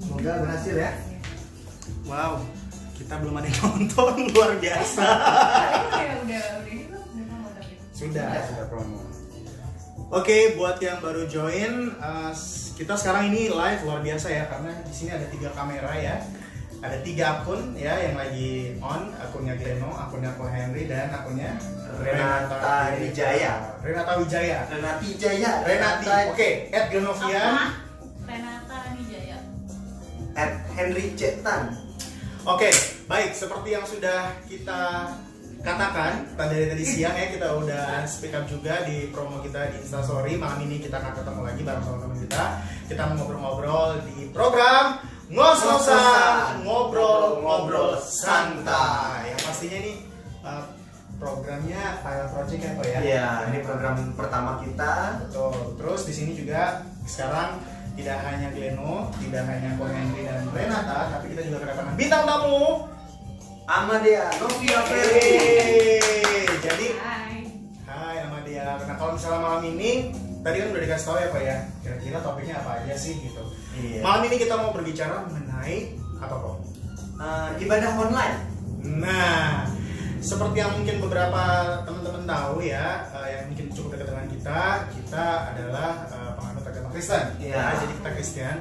Semoga berhasil ya. Wow, kita belum ada yang nonton, luar biasa. Sudah promo. Oke, buat yang baru join, kita sekarang ini live luar biasa ya, karena di sini ada 3 kamera ya, ada 3 akun ya yang lagi on, akunnya Gleno, akunnya Ko Henry, dan akunnya Renata Wijaya. Renati. Oke, @Genovian. Renata Wijaya. @Henry Cetan. Oke, baik, seperti yang sudah kita katakan dari tadi siang ya, kita udah speak up juga di promo kita di Instastory. Malam ini kita akan ketemu lagi bareng teman-teman kita. Kita mau ngobrol-ngobrol di program Ngos-ngosan, ngobrol-ngobrol santai. Yang pastinya ini programnya pilot project ya Pak ya? Iya, ini program pertama kita. Betul. Terus di sini juga sekarang tidak hanya Gleno, tidak hanya Ko Henry dan Renata, tapi kita juga kedatangan bintang tamu Amadea Novia Ferry. Jadi, Hai. hai Amadea. Nah kalau misalnya malam ini, tadi kan udah dikasih tahu ya Pak ya, kira-kira topiknya apa aja sih gitu. Iya. Malam ini kita mau berbicara mengenai apa Pak? Ibadah online. Nah, seperti yang mungkin beberapa teman-teman tahu ya, yang mungkin cukup dekat dengan kita adalah penganut agama Kristen. Iya. Nah, jadi kita Kristen.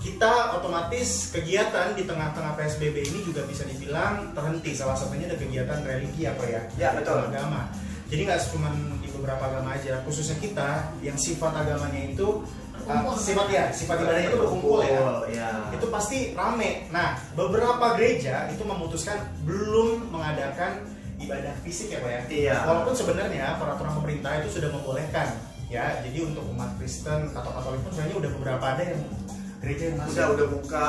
Kita otomatis kegiatan di tengah-tengah PSBB ini juga bisa dibilang terhenti. Salah satunya ada kegiatan religi apa ya? Ya, betul. Agama. Jadi nggak cuma di beberapa agama aja, khususnya kita yang sifat agamanya itu sifat ibadahnya itu berkumpul ya. Ya. Itu pasti rame. Nah, beberapa gereja itu memutuskan belum mengadakan ibadah fisik ya Pak ya. Iya. Walaupun sebenarnya peraturan pemerintah itu sudah membolehkan ya. Jadi untuk umat Kristen atau Katolik pun sebenarnya udah beberapa ada yang gereja yang masuk. Udah buka,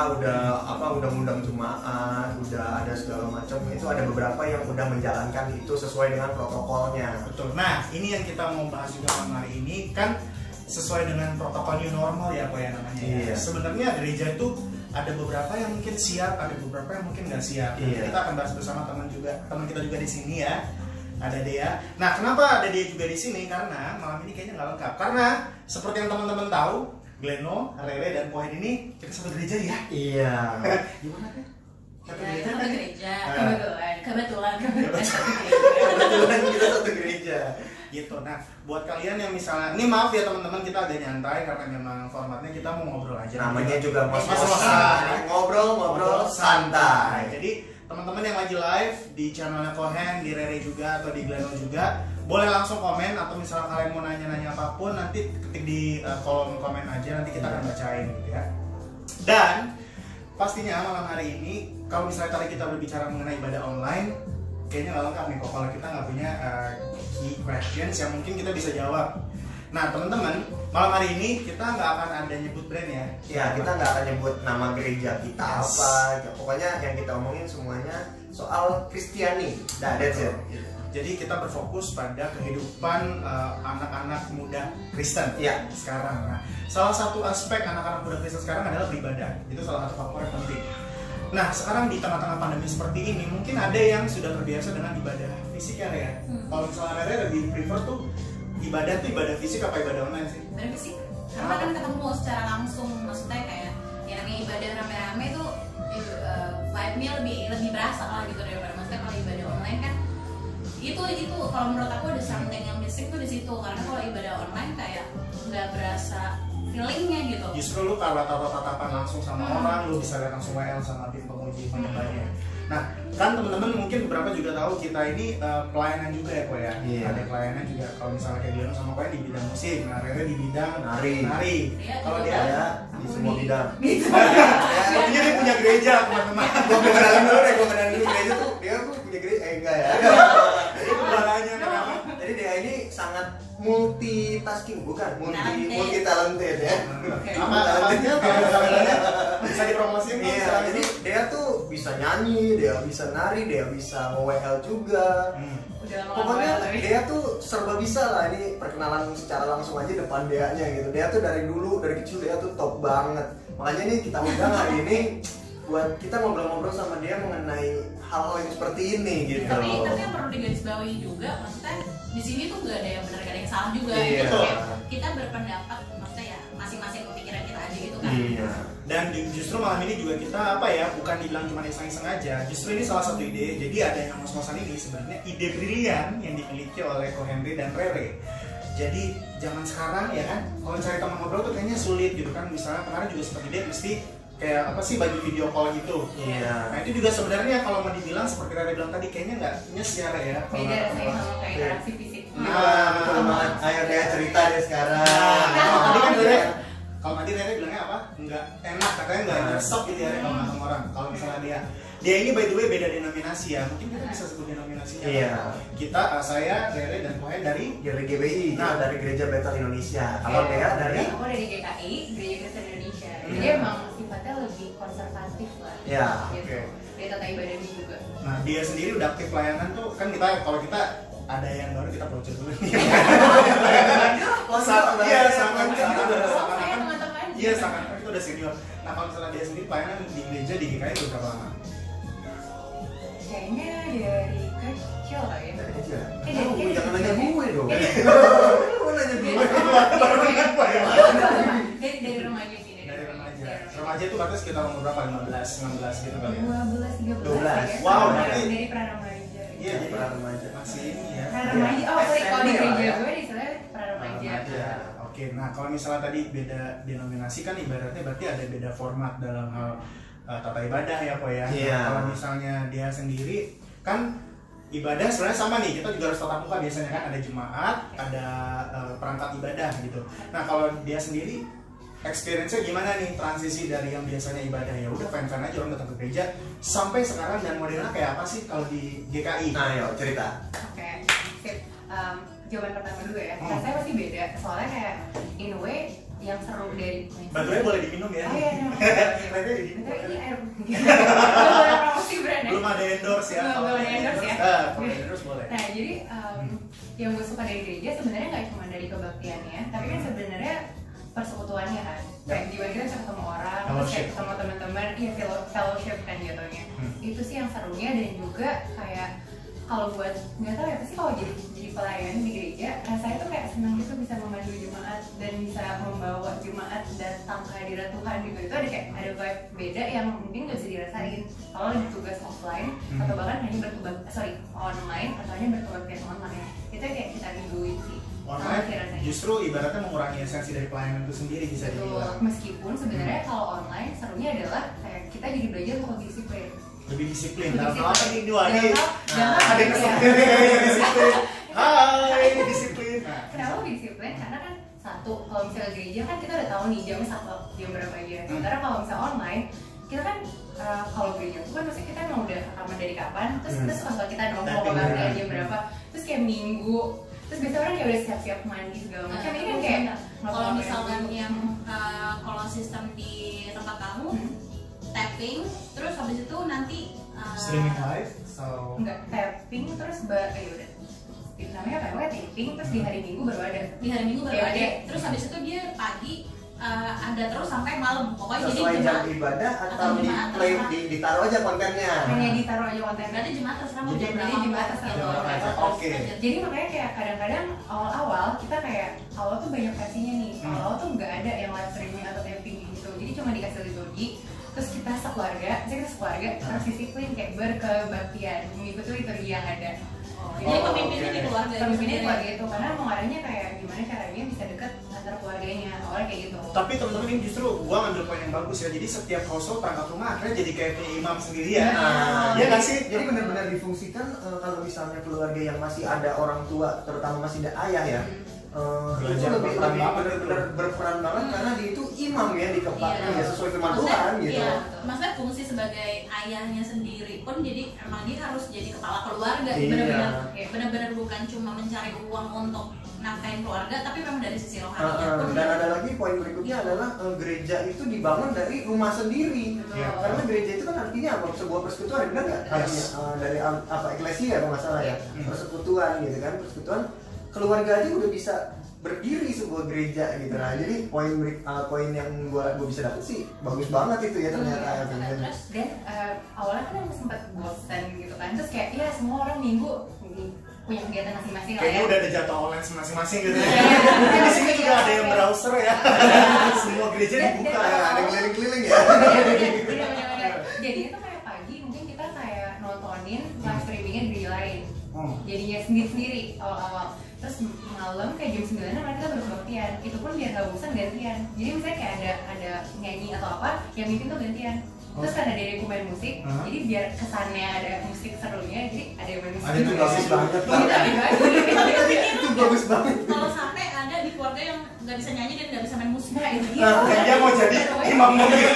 udah ngundang jemaat, udah ada segala macam. Itu ada beberapa yang udah menjalankan itu sesuai dengan protokolnya. Betul. Nah, ini yang kita mau bahas juga malam hari ini kan sesuai dengan protokol new normal ya Pak ya namanya. Iya. Sebenarnya gereja itu ada beberapa yang mungkin siap, ada beberapa yang mungkin nggak siap. Iya. Kita akan bahas bersama teman kita juga di sini ya. Ada Dea. Nah, kenapa ada Dea juga di sini? Karena malam ini kayaknya nggak lengkap. Karena seperti yang teman-teman tahu, Gleno, Rere, dan Ko Henry ini kita satu gereja ya. Iya. Gimana kan? Satu Ya, gereja. satu gereja. Kebetulan. Kebetulan kita satu gereja. Gitu. Nah, buat kalian yang misalnya, ini maaf ya teman-teman, kita agak nyantai karena memang formatnya kita mau ngobrol aja. Namanya juga Ngos-ngosan. ngos-ngosan, ngobrol-ngobrol santai. Jadi teman-teman yang lagi live di channelnya Kohen, di Rere juga atau di Gleno juga, boleh langsung komen atau misalnya kalian mau nanya-nanya apapun, nanti ketik di kolom komen aja, nanti kita akan bacain gitu ya. Dan pastinya malam hari ini, kalau misalnya tadi kita berbicara mengenai ibadah online, kayaknya nggak lengkap nih kok kalau kita nggak punya key questions yang mungkin kita bisa jawab. Nah teman-teman, malam hari ini kita nggak akan ada nyebut brand ya. Ya, kita nggak akan nyebut nama gereja kita apa. Pokoknya yang kita omongin semuanya soal Kristiani. Nah, that's it. Jadi kita berfokus pada kehidupan anak-anak muda Kristen Ya. sekarang. Nah, salah satu aspek anak-anak muda Kristen sekarang adalah beribadah. Itu salah satu faktor yang penting. Nah, sekarang di tengah-tengah pandemi seperti ini, mungkin ada yang sudah terbiasa dengan ibadah fisik ya. Kalau misalnya Rere lebih prefer tuh ibadah fisik apa ibadah online sih? Ibadah fisik. Karena kan ketemu secara langsung, maksudnya kayak yang namanya ibadah rame-rame tuh vibe-nya lebih berasa lah gitu daripada maksudnya kalau ibadah online kan itu kalau menurut aku ada something yang missing tuh di situ, karena kalau ibadah online kayak nggak berasa feelingnya gitu. Justru lu kalau tatapan langsung sama orang, lu bisa lihat langsung WL sama tim penguji penyembahnya. Nah, kan teman-teman mungkin beberapa juga tahu kita ini pelayanan juga ya Ko ya. Iya. Ada pelayanan juga kalau misalnya kayak Gleno sama Ko di bidang musik, nah Rere di bidang Nari. Iya, Kalau juga. dia Ya, di semua bidang. sepertinya dia punya gereja teman-teman. Gue kenalin dulu deh, gereja tuh dia tuh punya gereja, enggak ya. Itu kembalanya kenapa? Jadi dia ini sangat multitasking, bukan Talented. multi talented ya. Apa-apanya kameranya bisa dipromosiin tuh. Iya, jadi dia tuh bisa nyanyi, dia bisa nari, dia bisa nge-WL juga. Udah lama Pokoknya tapi dia tuh serba bisa lah. Ini perkenalan secara langsung aja depan Deanya gitu. Dia tuh dari kecil dia tuh top banget. Makanya nih kita undang hari ini buat kita ngobrol-ngobrol sama dia mengenai hal-hal yang seperti ini gitu. tapi yang perlu digarisbawahi juga, maksudnya di sini tuh nggak ada yang benar, nggak ada yang salah juga. Iya. Gitu. Kayak kita berpendapat, maksudnya ya masing-masing Dan justru malam ini juga kita apa ya, bukan dibilang cuma iseng-iseng aja. Justru ini salah satu ide. Jadi ada yang ngos-ngosan ini sebenarnya ide brilian yang dimiliki oleh Ko Henry dan Rere. Jadi zaman sekarang ya kan, kalau cari teman ngobrol tuh kayaknya sulit gitu kan. Misalnya kemarin juga seperti dia mesti kayak apa sih bagi video call gitu. Iya. Nah itu juga sebenarnya kalau mau dibilang seperti Rere bilang tadi kayaknya nggak nyes ya Re ya. Kalau Beda nggak rasanya ketemu. sama kayak interaksi fisik. Nah, betul banget. Ayo deh cerita deh sekarang. Nah, kalau tadi kan Rere, kalau tadi Rere bilangnya apa? Nggak enak, katanya nggak nyesek gitu ya Re kalau nggak ketemu orang. Kalau misalnya dia ini by the way beda denominasi ya, mungkin kita bisa sebut denominasinya. Iya. Kita, saya, Rere dan Kohen dari Dari GBI, Nah. dari Gereja Bethel Indonesia. Kalau Dea dari Aku dari GKI, Gereja Kristen Indonesia. Jadi Iya. emang sifatnya lebih konservatif lah. Iya. Gitu. Oke. Dari tata ibadahnya juga. Nah, dia sendiri udah aktif pelayanan tuh kan kita kalau kita ada yang baru kita brochure dulu nih. Iya, sama Oh, saya teman-teman. Iya, sama itu udah senior. Nah, kalau misalnya dia sendiri pelayanan di gereja di GKI udah berapa lama? Kayaknya dari kecil lah ya. Dari kecil. Dari Oh, kecil. jangan nanya gue dong. Lu nanya gue. Baru ingat Pak ya. Dari remaja sih. Dari remaja. Remaja itu berarti sekitar umur berapa? 15, 16 gitu kali ya. 12, 13. 12. ya. Wow, Sama berarti- dari pra remaja. Iya, jadi Pra remaja. masih ini ya. Pra remaja. Oh, sorry, kalau di SMP lah gereja ya. gue istilahnya pra remaja. Remaja. Oke, nah kalau misalnya tadi beda denominasi kan ibaratnya berarti ada beda format dalam hal tata ibadah ya Pak ya. Iya. Nah, kalau misalnya dia sendiri kan ibadah sebenarnya sama nih, kita juga harus tatap muka biasanya kan, ada jemaat, ada perangkat ibadah gitu. Nah kalau dia sendiri experience-nya gimana nih transisi dari yang biasanya ibadah ya udah fan-fan aja orang datang ke gereja sampai sekarang dan modelnya kayak apa sih kalau di GKI? Nah, yuk cerita. Oke, sip. Jawaban pertama dulu ya. Rasanya pasti beda. Soalnya kayak in a way yang seru dari Batunya boleh diminum ya? Oh iya, Batunya diminum. ini air. Belum boleh promosi brand ya. Belum ada endorse ya? Belum ada endorse ya. Kalau endorse boleh. Nah jadi yang gue suka dari gereja sebenarnya nggak cuma dari kebaktiannya, tapi kan sebenarnya persekutuannya kan. Kayak gimana kita bisa ketemu orang, terus kayak ketemu teman-teman, iya fellowship kan jatuhnya. Itu sih yang serunya dan juga kayak kalau buat nggak tahu ya pasti kalau jadi pelayan di gereja rasanya tuh kayak senang gitu bisa memandu jemaat dan bisa membawa jemaat datang ke hadirat Tuhan gitu. Itu ada kayak ada vibe beda yang mungkin nggak bisa dirasain kalau di tugas offline atau bahkan hanya online atau hanya bertugas online. Itu kayak kita rinduin sih. Online Sama sih rasanya. justru ibaratnya mengurangi esensi dari pelayanan itu sendiri bisa Betul. dibilang. Meskipun sebenarnya kalau online serunya adalah kayak kita jadi belajar untuk lebih disiplin. Lebih disiplin. Lebih Dalam disiplin. apa nih dua nih? Dalam hal Ada yang ya. kesepian disiplin. Hai disiplin. Nah, Kenapa lebih disiplin? Karena kan satu, kalau misalnya gereja kan kita udah tahu nih jamnya jam berapa aja. Sementara kalau misalnya online, kita kan kalau gereja itu kan maksudnya kita emang udah rekaman dari kapan, terus kalau kita nongkrong ke jam berapa, terus kayak minggu, terus biasanya orang kayak udah siap-siap mandi segala macam. Ini kan kayak kalau misalkan yang kalau sistem di tempat kamu tapping, terus habis itu nanti streaming live, so nggak tapping terus udah namanya apa? Namanya taping terus di hari Minggu baru ada. di hari Minggu baru Iya, ada. iya. Terus habis itu dia pagi ada terus sampai malam. Pokoknya jadi Sesuai jam jemaat ibadah atau atau di jemaat play terserah. ditaruh aja kontennya. Hanya ditaruh aja kontennya. berarti jemaat terserah mau Jadi jam berapa. jemaat terserah gitu. mau jam berapa. Oke. Jadi makanya kayak kadang-kadang awal-awal kita kayak awal tuh banyak versinya nih. Awal tuh nggak ada yang live streaming atau tapping gitu. Jadi cuma dikasih liturgi. Terus kita sekeluarga harus disiplin kayak berkebaktian mengikuti liturgi yang ada. Jadi pemimpinnya di keluarga. Pemimpinnya keluarga itu karena mengarahnya kayak gimana caranya bisa deket antar keluarganya. Awalnya kayak gitu. tapi teman-teman ini justru gua ngambil poin yang bagus ya. Jadi setiap household perangkat rumah akhirnya jadi kayak punya imam sendiri ya. Iya nggak sih? Jadi benar-benar difungsikan kalau misalnya keluarga yang masih ada orang tua, terutama masih ada ayah ya. Itu Belajar lebih berperan banget benar-benar berperan banget karena dia itu imam ya di kepaknya Iya. ya sesuai firman Maksudnya, Tuhan gitu. iya, maksudnya fungsi sebagai ayahnya sendiri pun jadi emang dia harus jadi kepala keluarga. Iya. Benar-benar bukan cuma mencari uang untuk nafkahin keluarga, tapi memang dari sisi rohaninya pun. Dan ada lagi poin berikutnya adalah gereja itu dibangun dari rumah sendiri. Iya. Karena gereja itu kan artinya apa? Sebuah persekutuan, benar nggak? Artinya dari apa eklesia kalau nggak salah ya, persekutuan gitu kan, persekutuan keluarga aja udah bisa berdiri sebuah gereja gitu. Nah jadi poin yang gua bisa dapet sih bagus banget itu ya ternyata. Terus Dan awalnya kan aku sempat bosan gitu kan. Terus kayak ya semua orang minggu punya kegiatan masing-masing lah Kayaknya ya. udah ada jadwal online masing-masing gitu ya. Iya. Mungkin di sini juga ada yang browser ya. Semua gereja dibuka. Ada yang keliling-keliling ya. Bener-bener. Jadi itu kayak pagi mungkin kita kayak nontonin live streamingnya di lain. Jadinya sendiri-sendiri awal-awal. Terus malam kayak jam 9 mereka baru kebaktian. Itu pun biar nggak bosan gantian. Jadi misalnya kayak ada nyanyi atau apa, yang mimpin tuh gantian. Terus karena Dereku main musik, jadi biar kesannya ada musik serunya, jadi ada yang main musik. Ada tuh bagus banget. Itu bagus banget. Kalau sampai ada di keluarga yang nggak bisa nyanyi dan nggak bisa main musik. Nah itu Nah, dia mau jadi imam mobil.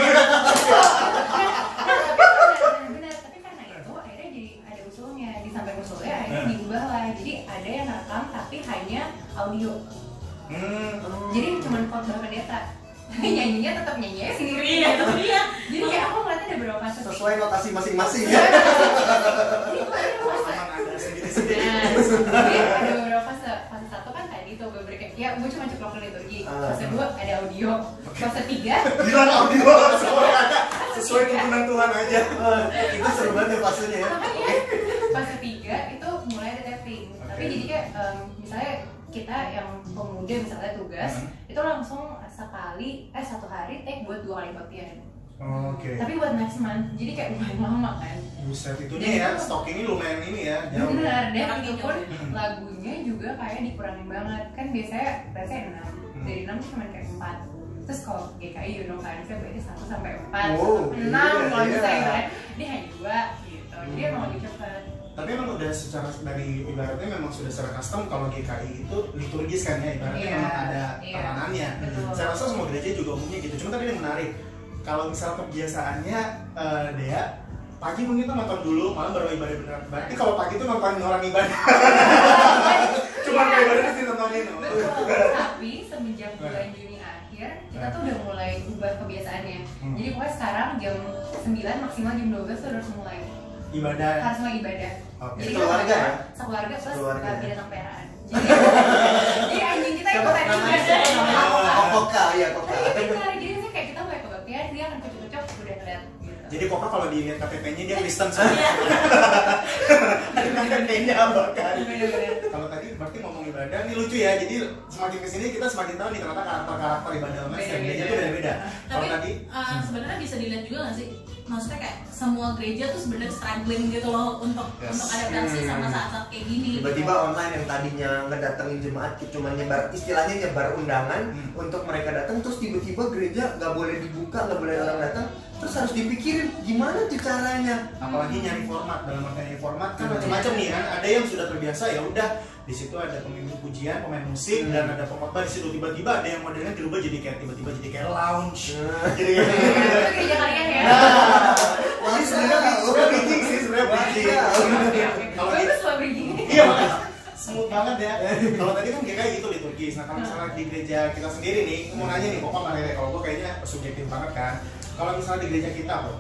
Benar, tapi karena itu akhirnya jadi ada usulnya, disampaikan usulnya akhirnya diubah lah. Jadi ada yang rekam tapi hanya audio. Jadi cuma khotbah pendeta. Nyanyinya tetap nyanyinya sendiri. Iya, itu dia. Jadi kayak aku ngeliatnya ada beberapa fase. Sesuai notasi masing-masing ya. Emang ada sendiri-sendiri. Jadi ada beberapa fase. Fase 1 kan tadi tuh gue berikan, ya gue cuma ceklok ke liturgi. Fase 2 ada audio. Fase 3 Bilang audio sesuai ada. Sesuai tuntunan Tuhan aja. Itu seru banget ya fasenya ya. makanya fase 3 itu mulai ada tapping. Tapi jadi kayak misalnya kita yang pemuda misalnya tugas itu langsung satu hari take buat 2 kali baptian. Oke. Tapi buat next month, jadi kayak lumayan lama kan. Buset itu nih ya, stok ini lumayan ini ya. Jauh. Benar, dan Orang itu jauh pun ya. lagunya juga kayak dikurangin banget. Kan biasanya 6, dari 6 cuma kayak 4. Terus kalau GKI you know kan, saya berarti 1 sampai 4, Wow, 6 iya, kalau bisa iya. ibaratnya dia hanya 2 gitu. Jadi emang lebih cepat. Tapi emang udah secara dari ibaratnya memang sudah secara custom kalau GKI itu liturgis kan ya, ibaratnya Iya, memang ada iya. terangannya. Betul. Saya rasa semua gereja juga umumnya gitu. Cuma tadi yang menarik, kalau misal kebiasaannya Dea pagi mungkin tuh nonton dulu, malam baru ibadah beneran. Berarti kalau pagi tuh nontonin orang ibadah. Cuma kayak ibadah sih nontonin. Betul. Tapi semenjak bulan Juni akhir kita tuh udah mulai ubah kebiasaannya. Jadi pokoknya sekarang jam 9 maksimal jam 12 tuh harus mulai Ibadah. harus mulai ibadah. Oke. Jadi Sekeluarga ya? Sekeluarga plus Sekeluarga. binatang peliharaan. Jadi anjing kita ikutan juga. Koka ya koka. Jadi saya kayak kita mulai kebaktian dia akan kucuk-kucuk udah ngeliat gitu. Jadi Koka kalau dilihat KTP-nya dia Kristen sih. Iya. Ada KTP-nya apa kan? Bener-bener. Kalau tadi berarti ngomong ibadah, ini lucu ya. Jadi semakin kesini kita semakin tahu nih ternyata karakter ibadah mas yang gereja itu beda-beda. Kalau Tapi tadi sebenarnya bisa dilihat juga nggak sih? Maksudnya kayak semua gereja tuh sebenarnya struggling gitu loh untuk adaptasi sama saat-saat kayak gini. Tiba-tiba online yang tadinya ngedatengin jemaat cuma nyebar istilahnya nyebar undangan untuk mereka datang, terus tiba-tiba gereja nggak boleh dibuka, nggak boleh orang datang, terus harus dipikirin gimana tuh caranya. apalagi nyari format, dalam arti nyari format kan macam-macam nih kan. Ada yang sudah terbiasa ya udah di situ ada pemimpin pujian, pemain musik dan ada pengkhotbah di situ. Tiba-tiba ada yang modelnya dirubah jadi kayak tiba-tiba jadi kayak lounge. Jadi kayak Itu gereja kalian ya. ini sebenarnya bridging sih sebenarnya bridging. Kalau di Bagus loh bridging. iya makanya smooth banget ya. Kalau tadi kan kayak gitu liturgis. Nah kalau misalnya di gereja kita sendiri nih, mau nanya nih Pokok sama Rere, kalau gue kayaknya subjektif banget kan. Kalau misalnya di gereja kita kok,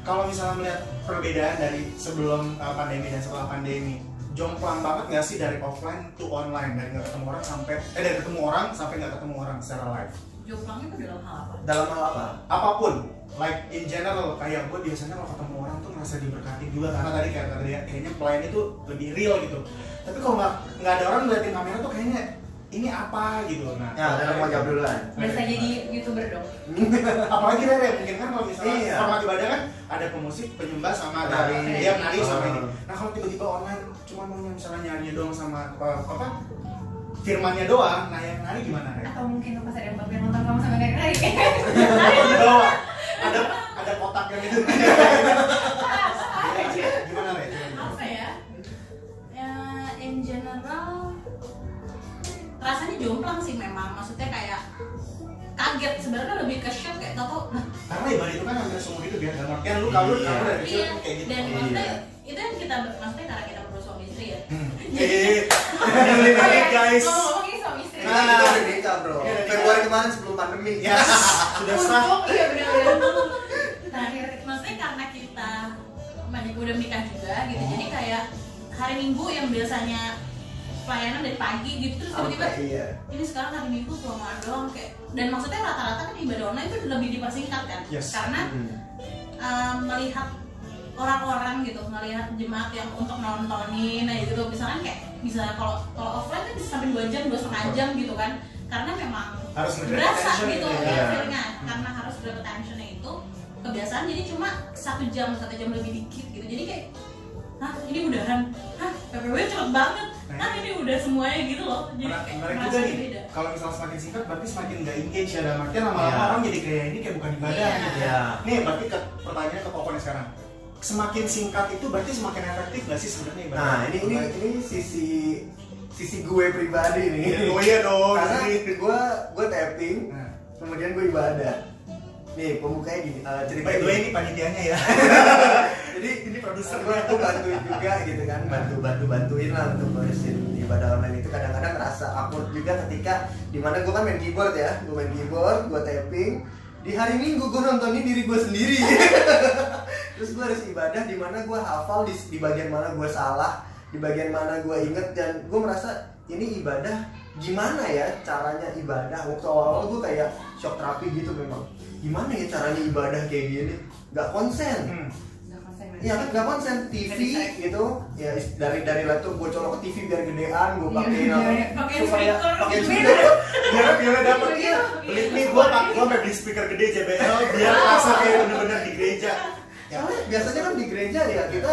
kalau misalnya melihat perbedaan dari sebelum pandemi dan setelah pandemi, jomplang banget nggak sih dari offline to online, dari nggak ketemu orang sampai dari ketemu orang sampai nggak ketemu orang secara live? Jomplang itu dalam hal apa? Dalam hal apa? Apapun, like in general, kayak gue biasanya kalau ketemu orang tuh merasa diberkati juga karena tadi kayak kayaknya pelayan itu lebih real gitu. Tapi kalau nggak ada orang ngeliatin kamera tuh kayaknya ini apa gitu. Nah, Ya, dalam mau jawab dulu lah. Biasa jadi YouTuber dong. apalagi Rere mungkin kan kalau misalnya Iya. format ibadah kan ada pemusik, penyembah sama Nari. dari dia nari sama ini. Oh. Nah kalau tiba-tiba online cuma mau misalnya nyarinya doang sama apa firmannya doang, nah yang nari gimana Rere? Atau mungkin pas ada mbak yang nonton kamu sama Gary. Di bawah ada kotak yang itu. Gimana Rere? Apa ya? Ya, in general rasanya jomplang sih memang. Maksudnya kayak kaget, sebenarnya lebih ke shock kayak tau nah, Karena ibadah itu kan hampir seumur hidup ya, dalam artian lu kamu dari kecil iya. tuh kayak gitu. Dan maksudnya itu yang kita maksudnya karena kita berdua suami istri ya. Guys. Ngomong ini suami istri. Nah, udah nikah bro. Februari kemarin sebelum pandemi. Yes, sudah sah. Iya benar-benar. Terakhir, maksudnya karena kita udah menikah juga gitu, jadi kayak hari Minggu yang biasanya pelayanan dari pagi gitu terus tiba-tiba Iya. ini sekarang hari Minggu pulang malam doang kayak, dan maksudnya rata-rata kan ibadah online itu lebih dipersingkat kan. Yes. Karena melihat orang-orang gitu, melihat jemaat yang untuk nontonin, nah gitu misalkan kayak bisa kalau offline kan bisa sampai 2 jam, 2,5 jam gitu kan, karena memang Harus nge-grab berasa attention gitu gitu ya ya. feelingnya. Karena dapat tensionnya itu kebiasaan jadi cuma 1 jam lebih dikit gitu. Jadi kayak hah ini udahan, hah PPW cepet banget, hah ini udah semuanya gitu loh. Jadi kayak menarik juga merasa nih, beda. kalau misalnya semakin singkat berarti semakin nggak engage ya, dalam artian lama-lama Iya. orang jadi kayak ini kayak bukan ibadah Iya. gitu. Iya. Nih berarti pertanyaannya ke Kokonya sekarang, semakin singkat itu berarti semakin efektif nggak sih sebenarnya ibadah? Nah ini sisi gue pribadi nih. Oh iya dong. Karena jadi- gue tapping, Nah, kemudian gue ibadah. Nih pembukanya gini, cerita by the way ini panitianya ya. Jadi Ini produser gue bantuin juga gitu kan, bantuin lah untuk ngurusin ibadah online itu. Kadang-kadang ngerasa awkward juga ketika dimana gue kan main keyboard ya, gue tapping. Di hari Minggu gue nontonin diri gue sendiri. Terus gue harus ibadah dimana gue hafal di bagian mana gue salah, di bagian mana gue inget, dan gue merasa ini ibadah gimana ya caranya ibadah. Waktu awal gue kayak shock terapi gitu memang. Gimana ya caranya ibadah kayak gini? Gak konsen. Nggak konsen banget. Iya kan nggak konsen TV gitu ya, dari laptop gue colok ke TV biar gedean, gue pakai Pakai supaya speaker. pakai speaker biar dapet Iya. beli nih gue sampai beli speaker gede JBL biar rasa kayak bener-bener di gereja. Ya. soalnya biasanya kan di gereja ya kita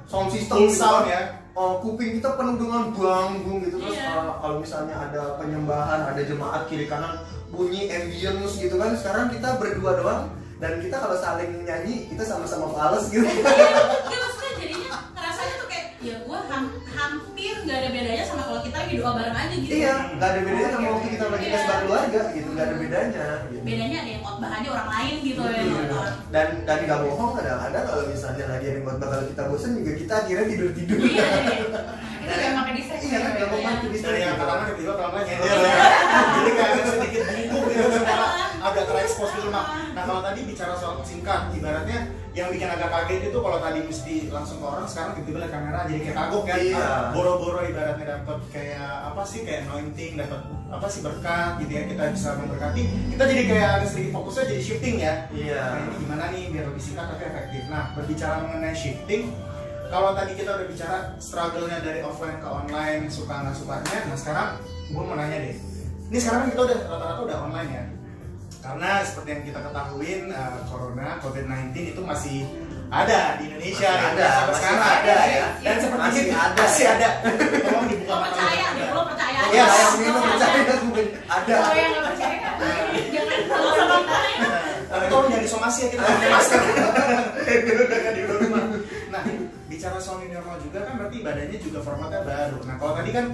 sound system Full gitu sound kan. ya. Kuping kita penuh dengan banggung gitu, terus Iya. kalau misalnya ada penyembahan, ada jemaat kiri kanan bunyi ambience gitu kan. Sekarang kita berdua doang dan kita kalau saling nyanyi kita sama-sama fales gitu. Iya maksudnya jadinya ngerasanya tuh kayak ya gue hampir nggak ada bedanya sama kalau kita lagi doa bareng aja gitu. Iya, nggak ada bedanya sama waktu kita lagi Iya. mesbah keluarga gitu, nggak ada bedanya gitu. Bedanya ada yang khotbah aja orang lain gitu ya Iya. nonton. Dan nggak bohong, kadang-kadang kalau misalnya lagi ada yang khotbah, kalau kita bosen juga kita akhirnya tidur. Iya. Itu yang makan distract. Iya kan, nggak mau bantu Dari distract yang gitu. pertama tiba-tiba pelan-pelan nyender ya. Jadi kayak agak sedikit bungkuk gitu secara agak terekspos gitu mah. Nah kalau tadi bicara soal singkat, ibaratnya yang bikin agak kaget itu kalau tadi mesti langsung ke orang, sekarang tiba-tiba lihat kamera jadi kayak kagok kan. Iya. Boro-boro ibaratnya dapat kayak apa sih, kayak anointing, dapat apa sih berkat gitu ya, kita bisa memberkati. Kita jadi kayak ada sedikit fokusnya jadi shifting ya. Iya. Nah ini gimana nih biar lebih singkat tapi efektif. Nah berbicara mengenai shifting, kalau tadi kita udah bicara struggle-nya dari offline ke online, suka nggak sukanya, nah sekarang gue mau nanya deh, ini sekarang kan kita udah rata-rata udah online ya, karena seperti yang kita ketahuin corona COVID-19 itu masih ada di Indonesia, Masih ada, sampai masih sekarang ada ya. dan seperti Masih itu ada, masih ya. ada. Tolong dibuka Lo mata percaya lu. deh, lo percaya aja. Iya, Yes. yang ini percaya ada. Kalau yang nggak percaya jangan Kalau sama percaya. Tapi tolong jangan disomasi ya, kita pakai masker. Dengan di rumah. Nah, bicara soal new normal juga kan berarti badannya juga formatnya baru. Nah, kalau tadi kan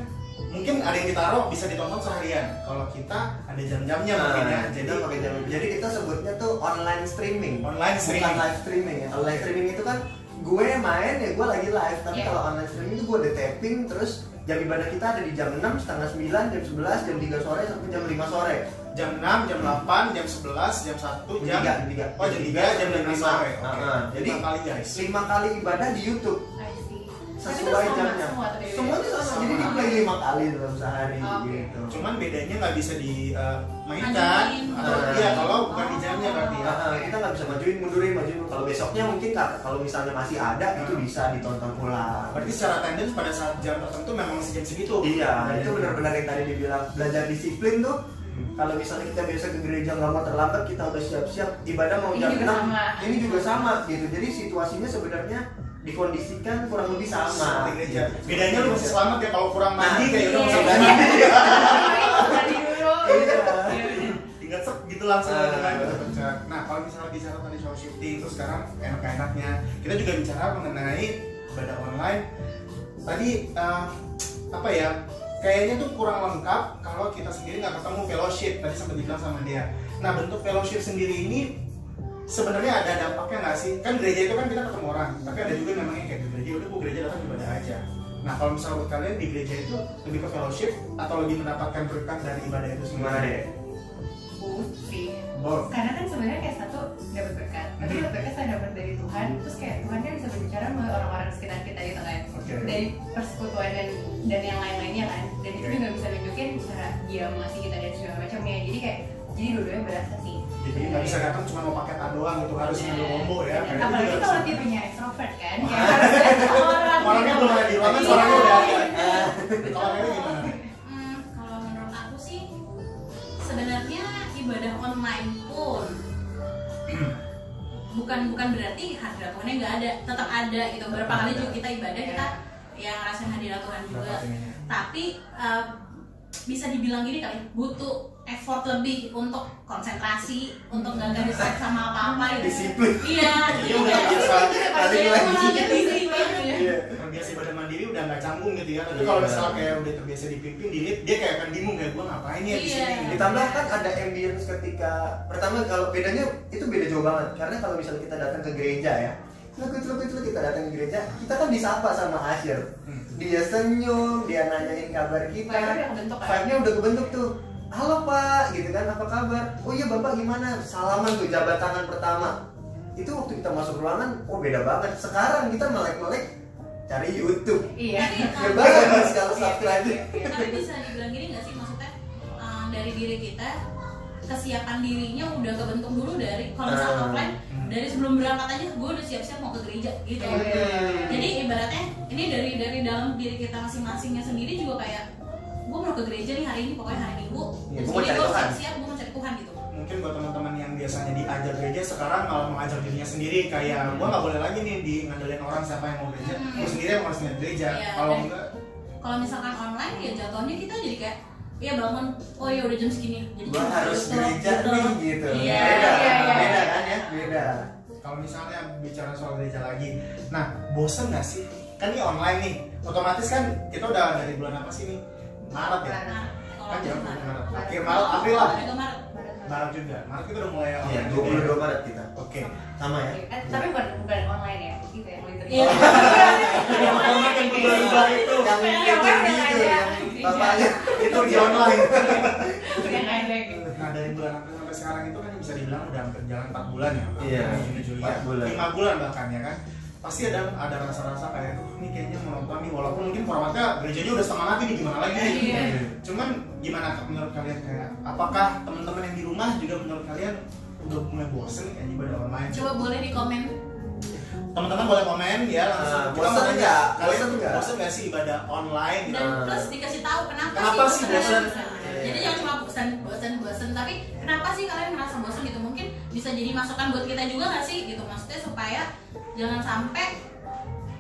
mungkin ada yang ditaruh bisa ditonton seharian. Kalau kita ada jam-jamnya mungkin ya. Jadi Jadi jadi kita sebutnya tuh online streaming. Online streaming. Bukan live streaming ya. Kalau live streaming itu kan gue main ya gue lagi live, tapi Iya. kalau online streaming itu gue ada tapping, terus jam ibadah kita ada di jam 6, setengah 9, jam 11, jam 3 sore sampai jam 5 sore. jam 6, jam 8, jam 11, jam 1, jam 3. Oh, jam 3, jam 5 sore. Oke. Jadi 5 kali guys. 5 kali ibadah di YouTube I see. sesuai Tapi itu sama jamnya. semua atau beda-beda? Semuanya sama. Jadi di play 5 kali dalam sehari Oh, oke. gitu. Cuman bedanya nggak bisa dimainkan Majuin. atau iya kalau bukan di jamnya berarti ya. Kita nggak bisa majuin, mundurin. Kalau besoknya mungkin kalau misalnya masih ada itu bisa ditonton ulang. Berarti secara attendance pada saat jam tertentu memang masih jam segitu. Iya, itu benar-benar yang tadi dibilang belajar disiplin tuh. Kalau misalnya kita biasa ke gereja nggak mau terlambat, kita udah siap-siap ibadah mau Ini jam juga 6, sama. ini juga sama gitu. Jadi situasinya sebenarnya dikondisikan kurang lebih sama. Di gereja. Bedanya lu masih selamat ya, kalau kurang mandi Nah, kayak udah iya. masuk Iya. mandi. Mandi dulu. Iya. Tinggal sek gitu langsung Ah. dengan pencet. Nah, kalau misalnya bicara tadi soal shifting, terus sekarang enak-enaknya kita juga bicara mengenai ibadah online. Tadi apa ya? Kayaknya tuh kurang lengkap kalau kita sendiri nggak ketemu fellowship. Tadi sempat dibilang sama dia. Nah, bentuk fellowship sendiri ini sebenarnya ada dampaknya nggak sih? Kan gereja itu kan kita ketemu orang, tapi ada juga memangnya kayak di gereja udah gua gereja datang ibadah aja. Nah, kalau misalnya buat kalian di gereja itu lebih ke fellowship atau lebih mendapatkan berkat dari ibadah itu Gimana sendiri? deh? Both sih. Both. Karena kan sebenarnya kayak satu dapat berkat, tapi dapat berkat saya dapat dari Tuhan, terus kayak Tuhan kan bisa berbicara sama orang-orang di sekitar kita gitu kan, Oke. dari persekutuan dan yang lain-lainnya kan, dan itu Oke. juga bisa nunjukin cara dia mengasihi kita dan segala macamnya, jadi kayak jadi dua-duanya berasa sih. Jadi nggak bisa datang cuma mau paketan doang gitu, harus ngambil combo ya. Kayak itu Apalagi juga kalau bisa. tipenya extrovert kan, kayak harus ada orang. Orangnya gitu. belum ada di ruangan, Iya. suaranya udah ada. Kalau kalian gimana? Kalau menurut aku sih sebenarnya ibadah online pun bukan berarti hadirat Tuhannya nggak ada, tetap ada gitu. Berapa kali juga kita ibadah kita ya ngerasain hadirat Tuhan juga, tapi bisa dibilang gini kali, butuh effort lebih untuk konsentrasi, untuk nggak distract sama apa-apa gitu. Disiplin. Iya, jadi udah biasa kali lagi. terbiasa ibadah mandiri udah nggak canggung gitu ya. Tapi kalau misalnya kayak udah terbiasa dipimpin, dia kayak akan bingung kayak gue ngapain ya di sini. Iya. Ditambah kan ada ambience ketika pertama, kalau bedanya itu beda jauh banget. Karena kalau misalnya kita datang ke gereja ya, itu kita datang ke gereja, kita kan disapa sama Asyir. Dia senyum, dia nanyain kabar kita. Vibe-nya udah kebentuk tuh. Halo Pak, gitu kan, apa kabar? Oh iya Bapak gimana? Salaman tuh, jabat tangan pertama. Itu waktu kita masuk ruangan, oh beda banget. Sekarang kita melek-melek cari YouTube. Iya. Ya banget kalau subscribe. Tapi bisa dibilang gini nggak sih, maksudnya dari diri kita, kesiapan dirinya udah kebentuk dulu dari kalau misalnya offline, dari sebelum berangkat aja gue udah siap-siap mau ke gereja gitu. Jadi ibaratnya ini dari dalam diri kita masing-masingnya sendiri juga kayak gue mau ke gereja nih hari ini, pokoknya hari Minggu. Ya, Jadi gua mau cari gue Tuhan. siap-siap gue mau cari Tuhan gitu. Mungkin buat teman-teman yang biasanya diajar gereja sekarang malah mengajar dirinya sendiri, kayak gua nggak boleh lagi nih di ngandelin orang siapa yang mau gereja, gua sendiri yang harus ngeliat gereja. Iya, Kalau dan enggak, kalau misalkan online ya jatuhnya kita jadi kayak ya bangun, oh ya udah jam segini, jadi Gua jam harus gitu, gereja nih gitu. Iya, Beda, iya. beda kan ya, beda. kalau misalnya bicara soal gereja lagi, nah bosen nggak sih? Kan ini online nih, otomatis kan kita udah dari bulan apa sih nih? Maret ya? Nah, Kan kalau ya, Maret. Maret. Akhir Maret, April lah. Itu Maret. Maret juga. Maret kita udah mulai Iya, online juga ya. 22 Maret kita. Oke. Sama ya. Tapi bukan online ya, gitu ya, literally. Iya. Yang berubah itu, Yang Yang itu yang gitu, ada. yang bapaknya. itu di online. Yang ada gitu. Nah dari bulan April sampai sekarang itu kan bisa dibilang udah hampir jalan 4 bulan ya. Iya, Juni, Juli, 4 bulan. 5 bulan bahkan ya kan. Pasti ada rasa-rasa kayak ini kayaknya menonton nih, walaupun mungkin formatnya gerejanya udah setengah mati nih, gimana lagi? Iya. Cuman gimana menurut kalian, kayak apakah teman-teman yang di rumah juga menurut kalian udah mulai bosen kayak ibadah online? Coba boleh di komen. Teman-teman boleh komen ya langsung. Kita bosen mau nanya, nggak? kalian Bosen nggak? bosen nggak sih ibadah online gitu? Dan plus dikasih tahu Kenapa sih bosan? Jadi jangan cuma bosan, tapi kenapa sih kalian merasa bosan gitu? Mungkin bisa jadi masukan buat kita juga nggak sih gitu? Maksudnya supaya jangan sampai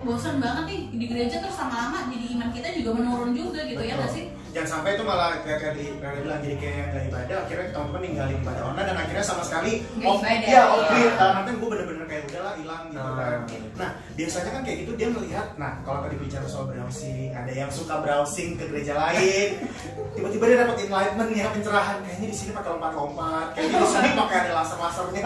bosan banget nih di gereja terus lama-lama jadi iman kita juga menurun juga gitu. Ya nggak sih? Jangan sampai itu malah kayak bilang jadi kayak nggak ibadah, akhirnya teman-teman ninggalin ibadah online dan akhirnya sama sekali Nggak ibadah. ya off-grid. Nanti gue bener-bener kayak udahlah hilang gitu kan. Nah. Nah biasanya kan kayak gitu dia melihat, nah kalau tadi bicara soal browsing, ada yang suka browsing ke gereja lain, tiba-tiba dia dapat enlightenment ya, pencerahan, kayaknya di sini pakai lompat-lompat, kayaknya di sini pakai ada laser-lasernya,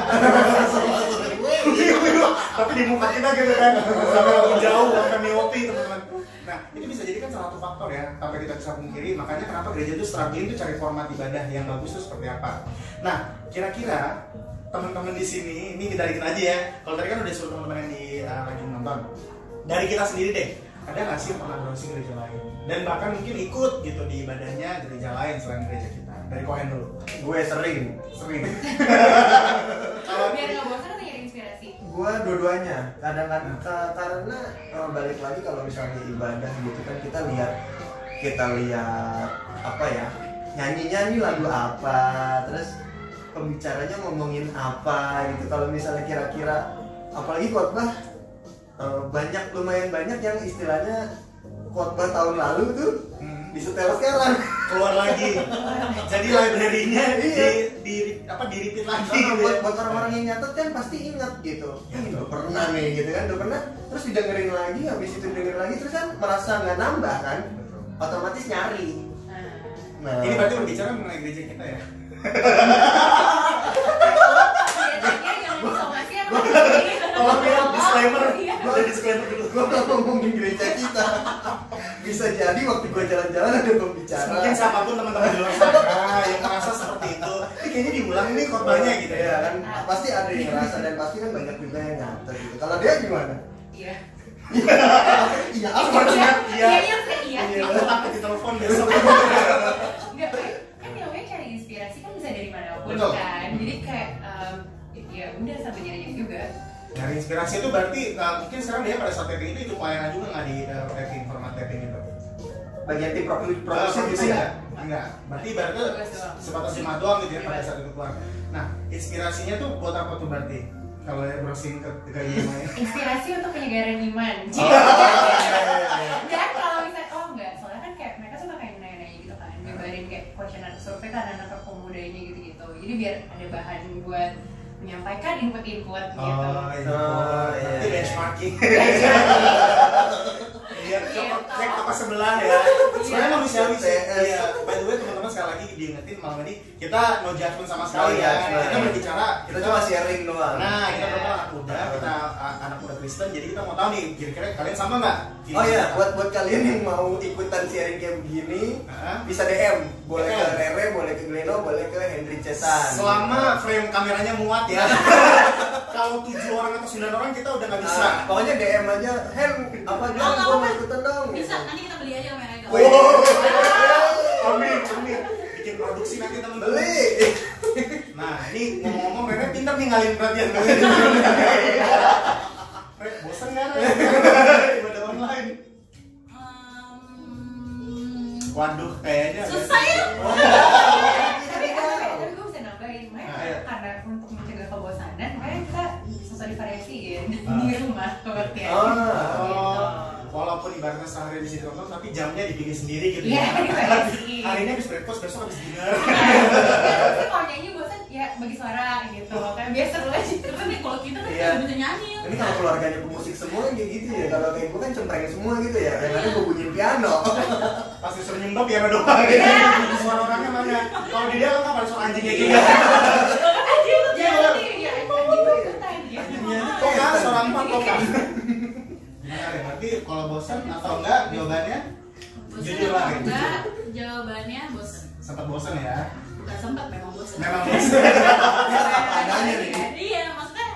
tapi di muka kita gitu kan, sampai lebih jauh, sampai miopi teman-teman. Nah itu bisa jadi kan salah satu faktor ya, sampai kita bisa pungkiri. Makanya kenapa gereja itu struggling tuh cari format ibadah yang bagus itu seperti apa. Nah kira-kira teman-teman di sini, ini kita dikit aja ya. Kalau tadi kan udah suruh teman-teman yang lagi nonton, dari kita sendiri deh, ada nggak sih yang pernah browsing gereja lain? Dan bahkan mungkin ikut gitu di ibadahnya gereja lain selain gereja kita. Dari Kohen dulu. Gue sering. Kalau Biar nggak bosan atau nyari inspirasi? Gue dua-duanya. Kadang-kadang karena balik lagi kalau misalnya ibadah gitu kan kita lihat apa ya, nyanyi lagu apa, terus pembicaranya ngomongin apa gitu. Kalau misalnya kira-kira apalagi khotbah, lumayan banyak yang istilahnya khotbah tahun lalu tuh disetel sekarang keluar lagi, jadi library-nya di repeat lagi gitu ya. buat orang-orang yang nyatet kan pasti ingat gitu. Udah pernah nih gitu kan, udah pernah, terus didengerin lagi, habis itu dengerin lagi, terus kan merasa nggak nambah kan, otomatis nyari. Nah, Ini berarti berbicara mengenai gereja kita ya. Biasanya jangan disomasi apa? Tolong ya, disclaimer. Iya. Ada disclaimer dulu. gue gak ngomongin gereja kita. Bisa jadi waktu gue jalan-jalan ada pembicara. Mungkin siapapun teman-teman di luar sana yang merasa seperti itu, ini kayaknya diulang nih khotbahnya gitu ya ya. kan, pasti ada yang ngerasa dan pasti kan banyak juga yang nyatet gitu. Kalau dia gimana? Iya. Iya apa? Maksudnya iya. Iya. Aku takut ditelepon besok. Enggak, kan namanya cari inspirasi kan bisa dari manapun Betul. kan. Jadi kayak ya udah sampai nyari juga. Dari inspirasi itu berarti mungkin sekarang dia pada saat tapping itu ikut pelayanan juga nggak di tapping, format tapping itu? Bagian tim produksi gitu Produksi ya? Enggak, berarti ibaratnya sebatas jemaah doang gitu ya pada saat itu keluar. Nah, inspirasinya tuh buat apa tuh berarti? Kalau ya browsing ke Gmail. Inspirasi untuk penyegaran iman. Dan kalau misalnya enggak, soalnya kan kayak mereka suka kayak nanya-nanya gitu kan, nyebarin kayak kuesioner survei kan anak-anak pemudanya gitu-gitu. Jadi biar ada bahan buat menyampaikan input-input gitu. Oh iya. Berarti benchmarking. Biar cek apa sebelah ya. Sebenarnya manusiawi sih. Iya. By the way teman-teman sekali lagi diingetin malam ini kita no judgment sama sekali ya. Kita berbicara, kita cuma sharing doang. Nah, kita berdua anak muda, kita anak muda Kristen, jadi kita mau tahu nih kira-kira kalian sama nggak? Oh iya, buat kalian yang mau ikutan sharing kayak begini, bisa DM, boleh ke Rere, boleh ke Gleno, boleh ke Hendry Cesan. Selama frame kameranya muat ya. Kalau 7 orang atau 9 orang kita udah nggak bisa. Pokoknya DM aja, Hen, apa dia gua mau ikutan dong. Bisa, nanti kita beli aja kameranya. Amin. Bikin produksi nanti teman-teman. Beli. Nah, ini ngomong-ngomong Rere pintar nih ngalihin perhatian kalian. Bosan nggak Rere? Ibadah online. Waduh, kayaknya Susah ya. Tapi gue bisa nambahin, karena untuk mencegah kebosanan, makanya kita susah divariasiin di rumah pengertiannya. Walaupun ibaratnya sehari di situ nonton, tapi jamnya dipilih sendiri gitu ya. Hari ini habis breakfast, besok habis dinner. Kalau nyanyi bosan, ya bagi suara gitu. Kan biasa seru aja. Terus nih kalau kita kan nggak bisa nyanyi. Ini kalau keluarganya pemusik semua kayak gitu ya. Kalau kayak gue kan cempreng semua gitu ya. Yang ada gue bunyiin piano. Pas disuruh nyembah piano doang. Suara orangnya mana? Kalau di dia kan ada suara anjingnya gitu. Kok kan suara empat kok kan? Gimana deh? Berarti kalau bosan atau enggak jawabannya? Jujur lah. Enggak, jawabannya bosan. Sempat bosan ya? Bukan sempat, memang bosan. Memang bosan. Adanya nih. Iya, maksudnya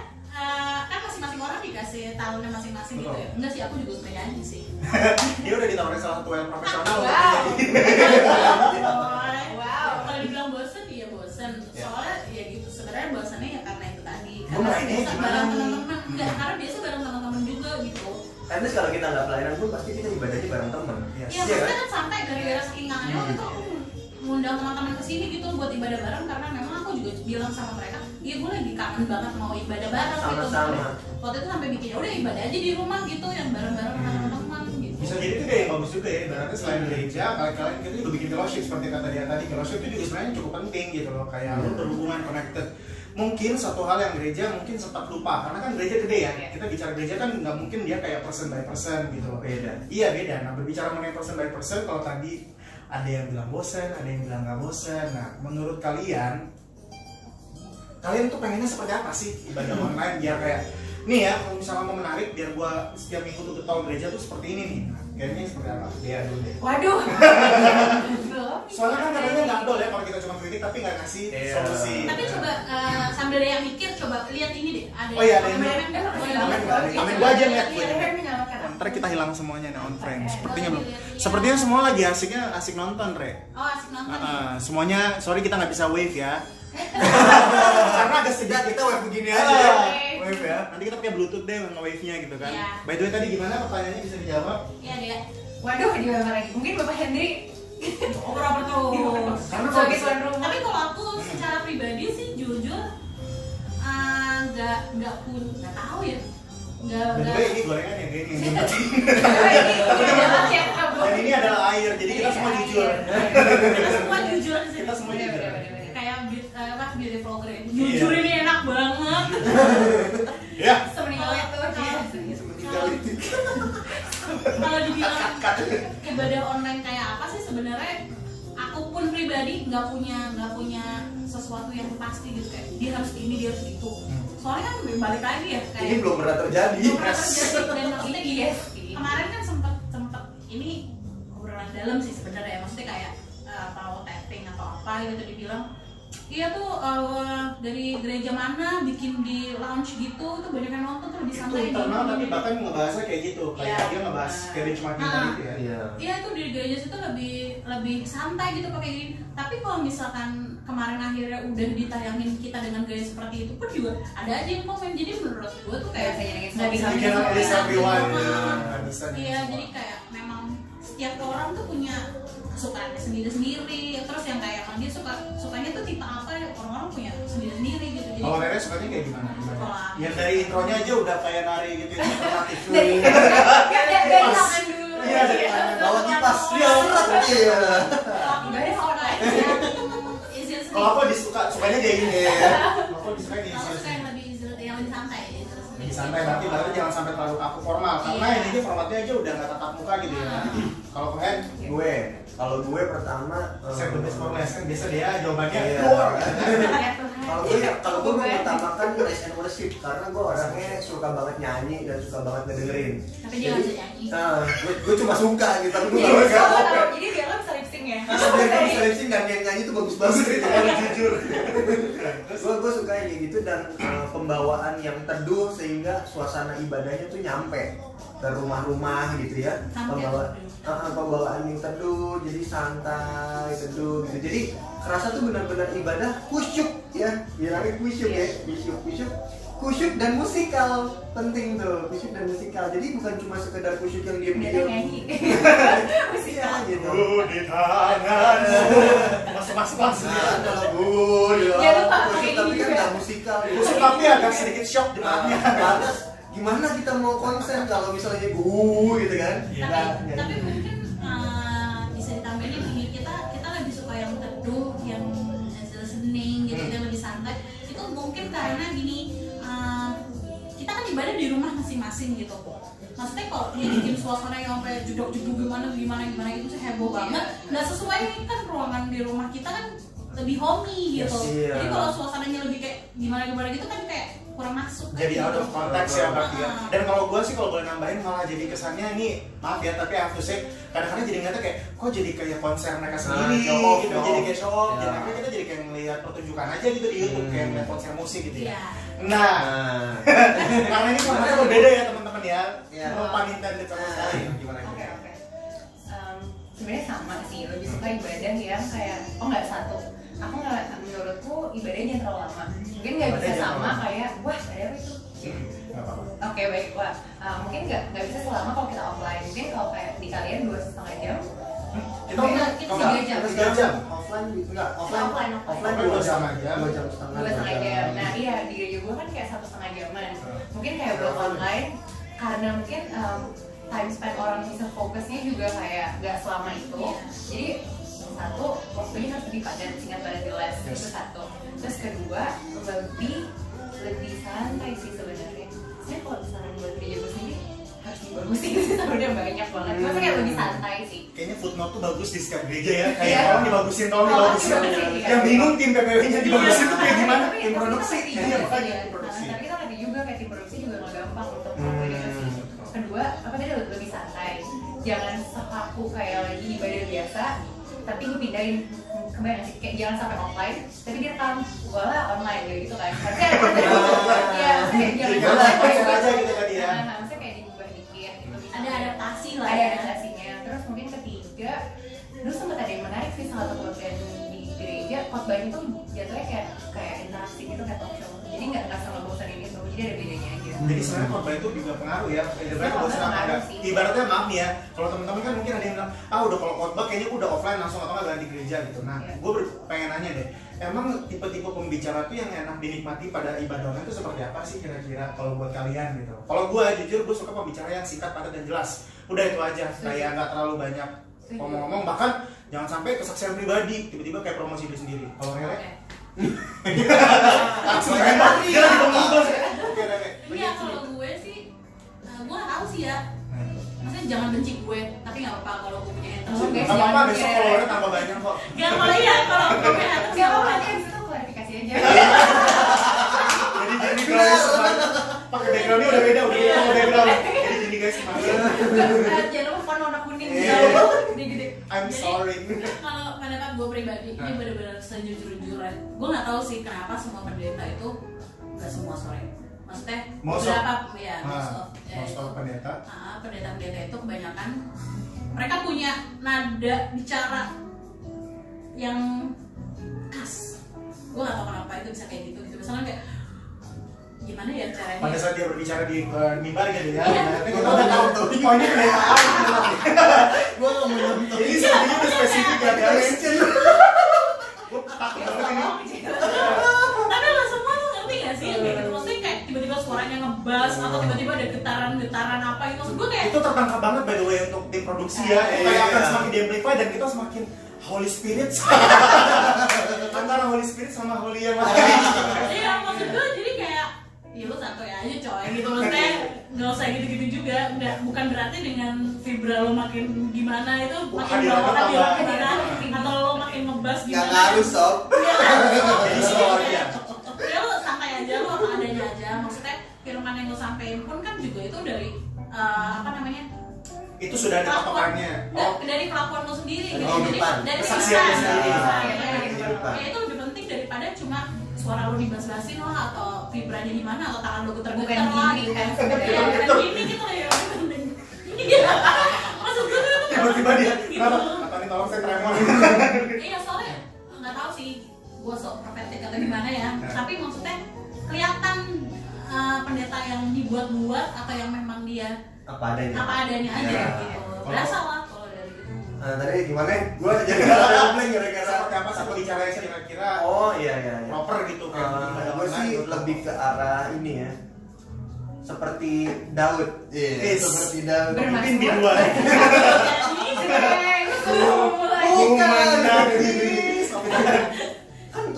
kan masing-masing orang dikasih tahunnya masing-masing gitu ya. Enggak sih, aku juga suka nyanyi sih. Dia udah ditawarin salah satu yang profesional. Wow. Kalau dibilang bosan, iya bosan. Soalnya ya gitu, sebenarnya bosannya ya karena itu tadi. Karena mainnya biasa gimana bareng nih? teman-teman. Enggak, karena biasa bareng teman-teman juga gitu. Karena kalau kita nggak pelayanan pun pasti kita ibadahnya bareng temen. Iya, Iya maksudnya kan? kan sampai gara-gara saking kangennya waktu itu aku ngundang teman-teman ke sini gitu buat ibadah bareng karena memang aku juga bilang sama mereka, iya gue lagi kangen banget mau ibadah bareng gitu. Sama-sama. Waktu itu sampai bikin ya udah ibadah aja di rumah gitu yang bareng-bareng sama teman-teman gitu. Bisa jadi itu kayak yang bagus juga ya, ibaratnya selain gereja, kalian kita juga bikin fellowship seperti kata dia tadi. Fellowship itu juga sebenarnya cukup penting gitu loh, kayak lu berhubungan connected. Mungkin satu hal yang gereja mungkin sempat lupa, karena kan gereja gede ya. Kita bicara gereja kan nggak mungkin dia kayak person by person gitu loh. Beda. Iya beda. Nah berbicara mengenai person by person, kalau tadi ada yang bilang bosan, ada yang bilang nggak bosan. Nah menurut kalian tuh pengennya seperti apa sih ibadah online biar kayak nih ya, kalau misalnya mau menarik biar gua setiap minggu tuh ketol gereja tuh seperti ini nih. Nah, kayaknya seperti apa? Dia dulu deh. Waduh. Soalnya kan katanya nggak adol ya kalau kita cuma kritik tapi nggak ngasih solusi. Tapi coba sambil ada yang mikir, coba lihat ini deh. Ada Oh iya, ada yang komen. Gua aja lihat gua. Iya, menyalakan. Ntar kita hilang semuanya nih on frame. Sepertinya belum. Lihat. Sepertinya semua lagi asik nonton, Re. Oh asik nonton. Semuanya, sorry kita nggak bisa wave ya. Karena agak Sejak sedikit kita web begini aja ya. wave ya. Nanti kita pakai bluetooth deh nge-wave-nya gitu kan. Iya. By the way tadi gimana pertanyaannya bisa dijawab? Iya dia. Waduh, di mana lagi? Mungkin Bapak Hendry Oper terus. Karena sebagai tuan rumah. Tapi kalau aku secara pribadi sih jujur nggak tahu ya. By the way ini gorengan ya kayak ini. Dan ini adalah air, jadi kita semua jujur. Kita semua jujur sih. Kita semua jujur. Kayak beauty vlogger ini. Jujur ini enak banget. Ya. Semeninggal itu. Kalau dibilang ibadah online kayak apa sih sebenarnya? Aku pun pribadi nggak punya sesuatu yang pasti gitu kayak dia harus ini dia harus itu. Soalnya kan balik lagi ya kayak Ini belum pernah terjadi. belum pernah terjadi dan maksudnya gini kemarin kan sempet ini obrolan dalam sih sebenarnya maksudnya kayak atau tapping atau apa gitu dibilang iya tuh dari gereja mana bikin di lounge gitu tuh banyak yang nonton tuh lebih Itu santai internal tapi gitu. bahkan ngebahasnya kayak gitu. Kayak Iya. dia ngebahas kayak benchmarking tadi gitu ya. Iya. Iya itu di gereja situ lebih santai gitu pakai gini. Tapi kalau misalkan kemarin akhirnya udah ditayangin kita dengan gaya seperti itu pun juga ada aja yang komen. Jadi menurut gue tuh kayak nggak bisa You cannot please everyone. Nggak bisa nih Iya semua. jadi kayak memang setiap orang tuh punya suka sendiri-sendiri, terus yang kayak dia sukanya tuh tipe apa, orang-orang punya sendiri-sendiri gitu. Jadi Kalau Rere sukanya kayak gimana? Kalau Yang dari intronya aja udah kayak nari gitu ya, alternatif. dari tangan dulu. Iya, dari tangan. Bawa kipas dia berat iya. Ibadah suka easy listening. Kalau aku sukanya kayak gini ya. Aku disukain Kalau easy suka yang lebih santai, easy listening. lebih santai, berarti jangan sampai terlalu kaku formal karena Iya. ini aja formatnya aja udah nggak tatap muka gitu ya. Kalau Kohen, Gue pertama saya bebas formal kan biasa dia jawabannya Iya. keluar. Kalau gue mengutamakan praise and worship karena gue orangnya suka banget nyanyi dan suka banget ngedengerin. Tapi dia nggak bisa nyanyi. Gue cuma suka gitu, tapi gue Iya, gak tahu, bisa. tahu. Jadi dia kan bisa lip sync ya. Karena dia nggak bisa lip sync dan yang nyanyi tuh bagus-bagus gitu kan. Jujur. Gue suka kayak gitu dan pembawaan yang teduh sehingga suasana ibadahnya tuh nyampe ke rumah-rumah gitu ya. Sampai Pembawaan yang teduh, jadi santai, teduh gitu. Jadi kerasa tuh benar-benar ibadah khusyuk ya, bilangnya khusyuk ya, khusyuk dan musikal penting tuh, khusyuk dan musikal. Jadi bukan cuma sekedar khusyuk yang Dia tuh diam-diam. nyanyi. Iya gitu. Di tanganmu. Mas. Kalau gue Ya, lupa, khusyuk kayak tapi gini kan juga. nggak musikal gitu. Khusyuk tapi agak sedikit shock jemaatnya. Lantas gimana kita mau konsen kalau misalnya gitu kan? Iya. Tapi mungkin bisa ditambahin gini, kita lebih suka yang teduh, yang easy listening gitu, yang lebih santai. Itu mungkin karena gini, kita kan ibadah di rumah masing-masing gitu. Maksudnya kalau dia bikin suasana yang sampai jeduk-jeduk gimana itu heboh banget, nggak sesuai kan ruangan di rumah kita kan lebih homey gitu. Yes, iya. Jadi kalau suasananya lebih kayak gimana gitu kan kayak kurang masuk. Jadi out of context ya berarti ya. Ah. Dan kalau gue sih kalau boleh nambahin malah jadi kesannya ini maaf ya tapi aku sih kadang-kadang jadi ngeliatnya kayak kok jadi kayak konser mereka sendiri show off, gitu, show jadi off. kayak show off. Ya. Jadi akhirnya kita jadi kayak ngeliat pertunjukan aja gitu di YouTube kayak ngeliat konser musik gitu ya. Iya. Nah, karena ini formatnya berbeda ya teman-teman ya. Ya. No pun intended sama sekali. Gimana Oke, gitu? oke. Sebenarnya sama sih, lebih suka ibadah yang kayak nggak satu. Aku nggak, menurutku ibadahnya terlalu lama. Mungkin nggak bisa Ibadahnya sama terlalu kayak wah ada apa itu? Nggak apa-apa. Oke baik, wah mungkin nggak bisa selama kalau kita offline. Mungkin kalau kayak di kalian 2,5 jam. Kita Kita enggak, 3 jam. 3 jam. Offline enggak, Offline. offline 2 jam aja. 2 jam setengah. 2,5 jam. Nah iya di gereja gue kan kayak 1,5 jaman. Mungkin kayak buat online karena mungkin time spend orang bisa fokusnya juga kayak nggak selama itu. Iya. Jadi satu waktunya harus lebih padat, singkat padat jelas. Yes. Itu satu. Terus kedua lebih santai sih sebenarnya. Saya kalau misalnya buat gereja gue sendiri harus dibagusin sih udah banyak banget. Cuma kayak lebih santai sih. Kayaknya footnote tuh bagus di setiap gereja ya. Kayak Iya. tolong dibagusin. Tolong dibagusin, iya. Yang bingung tim PPW-nya dibagusin tuh kayak gimana? Tapi Tim kita produksi. ngerti Iya, juga makanya sih, ya. tim produksi. Tapi kita ngerti juga kayak tim produksi juga nggak gampang untuk komunikasi. Kedua, apa tadi lebih santai. Jangan sekaku kayak lagi ibadah biasa, tapi dipindahin kebayang sih kayak jangan sampai offline, tapi dia rekam wala online gitu kan. Tapi ada ya, kayak jangan Jangan sampai konser kayak aja gitu. gitu tadi ya. Nah, maksudnya kayak diubah dikit gitu. Ada adaptasi lah. Ada ya. adaptasinya. Terus mungkin ketiga, dulu sempat ada yang menarik sih salah satu kebaktian di gereja, khotbahnya tuh jatuhnya kayak interaksi gitu, kayak talk show. Jadi nggak sama bosanin itu, jadi ada bedanya aja. Jadi sebenarnya khotbah itu juga pengaruh ya. Ibaratnya Iya, kalau sama pengaruh enggak. sih. Ibaratnya maaf nih ya. Kalau teman-teman kan mungkin ada yang bilang, udah kalau khotbah kayaknya udah offline langsung atau nggak ganti gereja gitu. Nah, Iya. gue pengen nanya deh. Emang tipe-tipe pembicara tuh yang enak dinikmati pada ibadah online itu seperti apa sih kira-kira kalau buat kalian gitu? Kalau gue jujur gue suka pembicara yang singkat, padat dan jelas. Udah itu aja. Kayak nggak terlalu banyak ngomong-ngomong, bahkan jangan sampai kesaksian pribadi tiba-tiba kayak promosi diri sendiri. Kalau Rere langsung nembak dia lagi ngomong. Oke Rere. Iya, kalau gue sih, gue nggak tahu sih ya. Maksudnya jangan benci gue, tapi nggak apa-apa kalau gue punya haters. Oh, guys, Gak apa-apa, jangan besok kira- followernya tambah banyak kok. Gak kalau iya, kalau gue punya haters Gak apa-apa, nanti abis itu klarifikasi aja. Jadi guys, pakai backgroundnya udah beda, udah beda sama background. Jadi gini guys, kemarin. Jangan lupa font warna kuning Iya. gede-gede. I'm Jadi, sorry. Kalau pendapat gue pribadi, ini benar-benar sejujur-jujurnya. Gue nggak tahu sih kenapa semua pendeta itu nggak semua sorry. Maksudnya Most of- beberapa ya, Most of pendeta. pendeta-pendeta itu kebanyakan mereka punya nada bicara yang khas. Gue nggak tahu kenapa itu bisa kayak gitu. Misalnya kayak gimana gimana ya caranya. Pada saat dia berbicara di mimbar gitu ya. Iya. Ternyata kita udah tahu tuh. Oh ini kayak Gua nggak mau nonton. Jadi sebenarnya udah spesifik ya guys. Mention. Gue takut banget ini. Tapi lo semua tuh ngerti gak sih? Kayak gitu, maksudnya kayak tiba-tiba suaranya ngebas atau tiba-tiba ada getaran-getaran apa gitu. Maksud gue kayak Itu tertangkap banget by the way untuk tim produksi ya. Itu kayak akan semakin di-amplify dan kita semakin Holy Spirit antara Holy Spirit sama Holy yang lain. iya, maksud gue jadi kayak ya lu santai aja coy gitu, maksudnya nggak usah gitu-gitu juga. Nggak, bukan berarti dengan vibra lo makin gimana itu makin bawa hadiran atau lo makin ngebas Nggak gimana. ngaruh sob. Iya, sob. Jadi slow aja. Ya lo santai aja, lo apa adanya aja. Maksudnya firman yang lo sampein pun kan juga itu dari apa namanya, Itu sudah ada patokannya. dari kelakuan lo sendiri gitu. Oh, Jadi depan. dari Kesaksian kehidupan. sendiri. Kehidupan. Ya itu lebih penting daripada cuma suara lo dibas-basin lah atau vibranya gimana atau tangan lo getar-getar Bukan lah gimmick gitu. kan Iya, sebenarnya. bukan gimmick gitu ya, lebih penting. Iya. Maksud gue tuh Tiba-tiba dia, gitu. kenapa? Tony tolong saya tremor. Iya, soalnya nggak tahu sih gue sok profetik atau gimana ya. Tapi maksudnya kelihatan pendeta yang dibuat-buat atau yang memang dia Apa adanya. aja Ya. gitu. Berasa lah kalau dari gitu. Tadi gimana? Gua jadi ngomong gara-gara. Seperti apa sih bicara yang kira-kira Oh iya. proper gitu kan? Gue sih lebih ke arah ini ya. Seperti Daud. Yes. Seperti Daud. Mungkin di dua. Bukan. Dari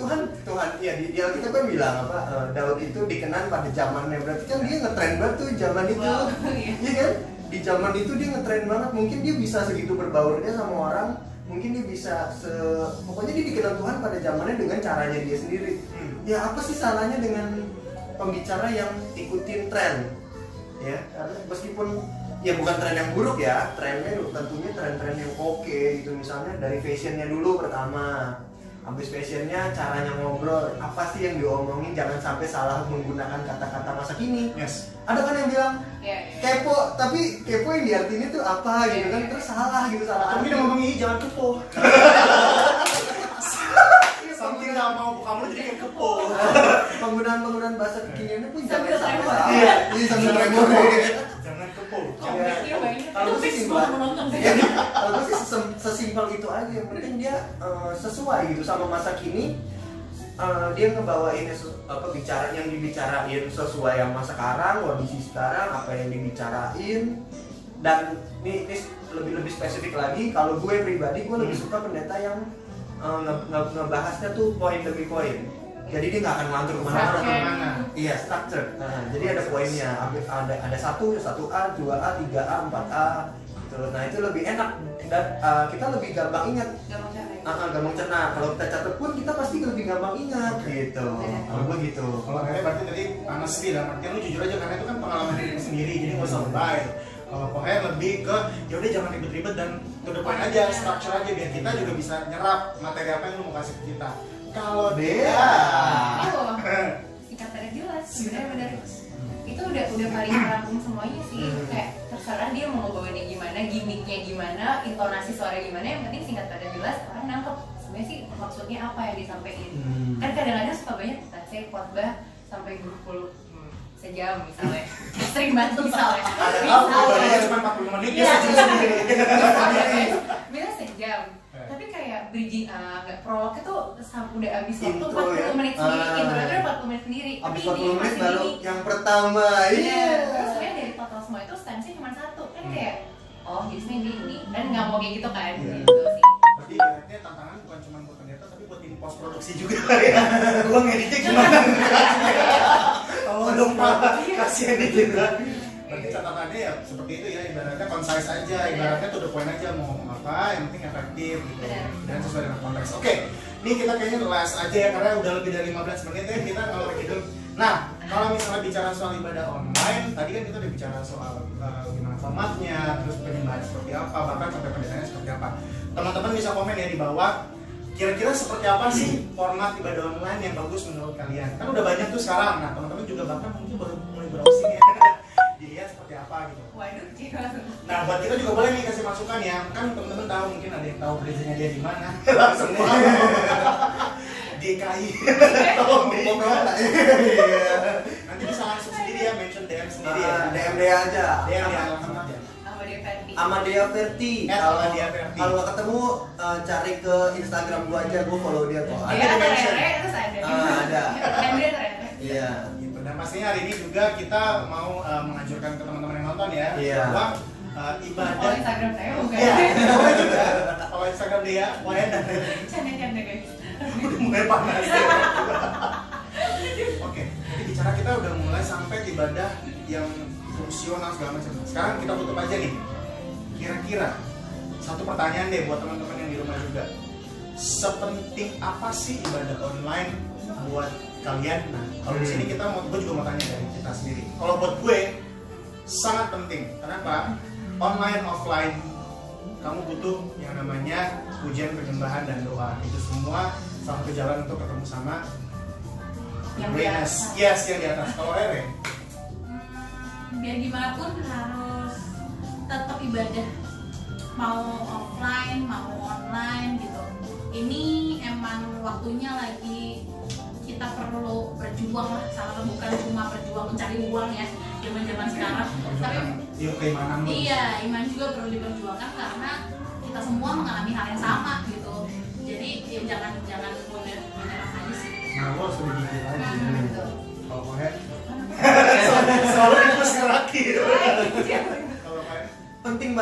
Kan Tuhan ya di Alkitab kan bilang apa Daud itu dikenal pada zamannya, berarti kan dia ngetren banget tuh zaman itu. Wow, Iya kan? Di zaman itu dia ngetren banget, mungkin dia bisa segitu berbaurnya sama orang, mungkin dia bisa pokoknya dia dikenal Tuhan pada zamannya dengan caranya dia sendiri. Ya apa sih salahnya dengan pembicara yang ikutin tren? Ya, karena meskipun ya bukan tren yang buruk ya, trennya tentunya tren-tren yang oke gitu, misalnya dari fashionnya dulu pertama. Habis fashionnya, caranya ngobrol, apa sih yang diomongin, jangan sampai salah menggunakan kata-kata masa kini. Yes. Ada kan yang bilang Iya. kepo, tapi kepo yang diartiin itu apa gitu kan, terus salah gitu, salah Tapi arti. dia ngomong ini jangan kepo. Saking nggak mau buka mulut jadi kayak kepo. Penggunaan bahasa kekiniannya pun jangan Sambil tremor. salah. Iya. Iya, sambil tremor. Jangan kepo. Iya, banyak. Kalau Itu gue sih fix simpel, banget menonton sih. kalau gue sih sesimpel itu aja. Yang penting dia sesuai gitu sama masa kini. Dia ngebawain bicara yang dibicarain sesuai sama sekarang, kondisi sekarang, apa yang dibicarain. Dan ini lebih spesifik lagi, kalau gue pribadi gue lebih suka pendeta yang ngebahasnya tuh poin demi poin. Jadi dia nggak akan ngelantur kemana-mana. Iya, structure. Jadi ada poinnya. Ada 1A, 2A, 3A, 4A. Gitu. Nah itu lebih enak dan kita lebih gampang ingat. Gampang cerna. Kalau kita catat pun kita pasti lebih gampang ingat. Gitu. Kalau gue gitu. Kalau Rere berarti tadi honesty lah, artinya lu jujur aja karena itu kan pengalaman diri sendiri, jadi nggak usah lebay. Kalau Kohen lebih ke ya udah jangan ribet-ribet dan to the point aja, structure aja biar kita juga bisa nyerap materi apa yang lu mau kasih ke kita. Kalau dia Singkat padat jelas, sebenarnya benar. Itu udah paling merangkum semuanya sih. Kayak terserah dia mau ngebawainnya gimana, gimmicknya gimana, intonasi suara gimana, yang penting singkat padat jelas orang nangkep sebenarnya sih maksudnya apa yang disampaikan. Kan kadang-kadang suka banyak saya khotbah sampai berpuluh sejam misalnya, sering banget misalnya. Ibadahnya cuma 40 menit ya Bisa sejam. Tapi kayak bridging, nggak prolog itu udah abis waktu Intro 40 ya? menit sendiri, intro itu udah 40 menit sendiri. Abis Tapi 40 ini menit masih baru gini. yang pertama. Iya. Terus sebenarnya dari total semua itu stance cuma satu kan kayak, oh jadi sebenarnya ini dan nggak mau kayak gitu kan, gitu sih. Berarti ibaratnya tantangan bukan cuma buat pendeta tapi buat tim post produksi juga ya. Gua ngeditnya gimana? Tolong dong Pak, kasih edit Berarti catatannya ya seperti itu ya, ibaratnya concise aja, ibaratnya to the point aja, mau ngomong apa, yang penting efektif gitu dan sesuai dengan konteks. Oke, ini kita kayaknya last aja ya karena udah lebih dari 15 menit ya kita ngalor gitu. Nah, kalau misalnya bicara soal ibadah online, tadi kan kita udah bicara soal gimana formatnya, terus penyembahan seperti apa, bahkan sampai pendetanya seperti apa. Teman-teman bisa komen ya di bawah. Kira-kira seperti apa sih format ibadah online yang bagus menurut kalian? Kan udah banyak tuh sekarang. Nah, teman-teman juga bahkan mungkin baru mulai browsing ya. Dilihat seperti apa gitu. Waduh, gila. Nah, buat kita juga boleh nih kasih masukan ya. Kan teman-teman tahu mungkin ada yang tahu gerejanya dia di mana. Langsung GKI. Tolong deh. Nanti bisa langsung sendiri ya. DM dia aja. DM ya, alamat ya. Sama dia Ferdi. Amadea Verti. Amadea Verti. Kalau nggak ketemu cari ke Instagram gua aja, gua follow dia kok. Dia Ada di atau mention. Rere terus ada. Ada. Dia atau Rere. Iya. Gitu. Dan pastinya hari ini juga kita mau menganjurkan ke teman-teman yang nonton ya Iya. bahwa Kalau ibadah. Instagram saya bukan. Iya. Kalau Instagram dia, Wayan dan Rere. Canda-canda guys. Udah mulai panas ya. Oke, jadi bicara kita udah mulai sampai ibadah yang fungsional segala macam. Sekarang kita tutup aja nih. Kira-kira satu pertanyaan deh buat teman-teman yang di rumah juga. Sepenting apa sih ibadah online buat kalian? Nah, kalau di sini gue juga mau tanya dari kita sendiri. Kalau buat gue sangat penting. Kenapa? Online, offline, kamu butuh yang namanya pujian, penyembahan, dan doa. Itu semua salah satu jalan untuk ketemu sama Yang di greatness. atas. Yes, yang di atas. Kalau Rere, Biar gimana pun harus tetap ibadah, mau offline mau online gitu. Ini emang waktunya lagi kita perlu berjuang lah, sama bukan cuma berjuang mencari uang ya zaman sekarang, tapi keimanan lu. iya, iman juga perlu diperjuangkan karena kita semua mengalami hal yang sama gitu. Jadi ya jangan mudah menyerah aja sih. Nah, lo harus lebih gigit lagi. Gitu. Kalau Kohen, selalu impulsi laki. Kalau Kohen, Penting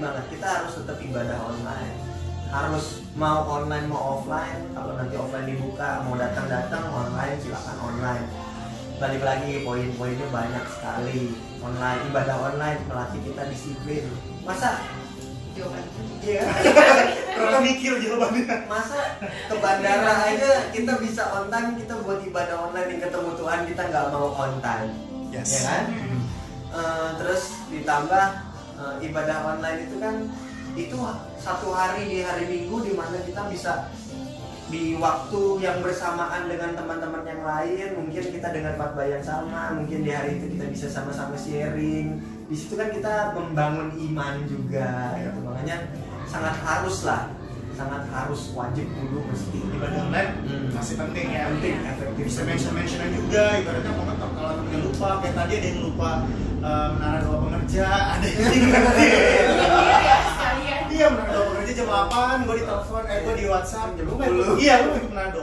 banget kita harus tetap ibadah online, harus mau online mau offline. Kalau nanti offline dibuka, mau datang online, silakan online. Balik lagi, poin-poinnya banyak sekali. Online, ibadah online melatih kita disiplin. Masa Jawaban. iya, ternyata mikir jawabannya. masa ke bandara aja kita bisa on time, kita buat ibadah online yang ketemu Tuhan kita nggak mau on time. Yes. Ya kan? Terus ditambah ibadah online itu kan itu satu hari di hari Minggu di mana kita bisa di waktu yang bersamaan dengan teman-teman yang lain, mungkin kita dengan khotbah yang sama, mungkin di hari itu kita bisa sama-sama sharing. Di situ kan kita membangun iman juga, gitu. Makanya sangat harus wajib dulu mesti Ibadah online masih penting ya. penting, efektif. Bisa mention-mentionan juga, ibaratnya mau ngetok kalau temennya lupa, kayak tadi ada yang lupa menara doa pengerja, ada yang ngerti. Ya sekalian. Iya, menara doa pengerja jam 8, gue ditelepon, gue di WhatsApp Jam lu 10. iya, lu lagi menara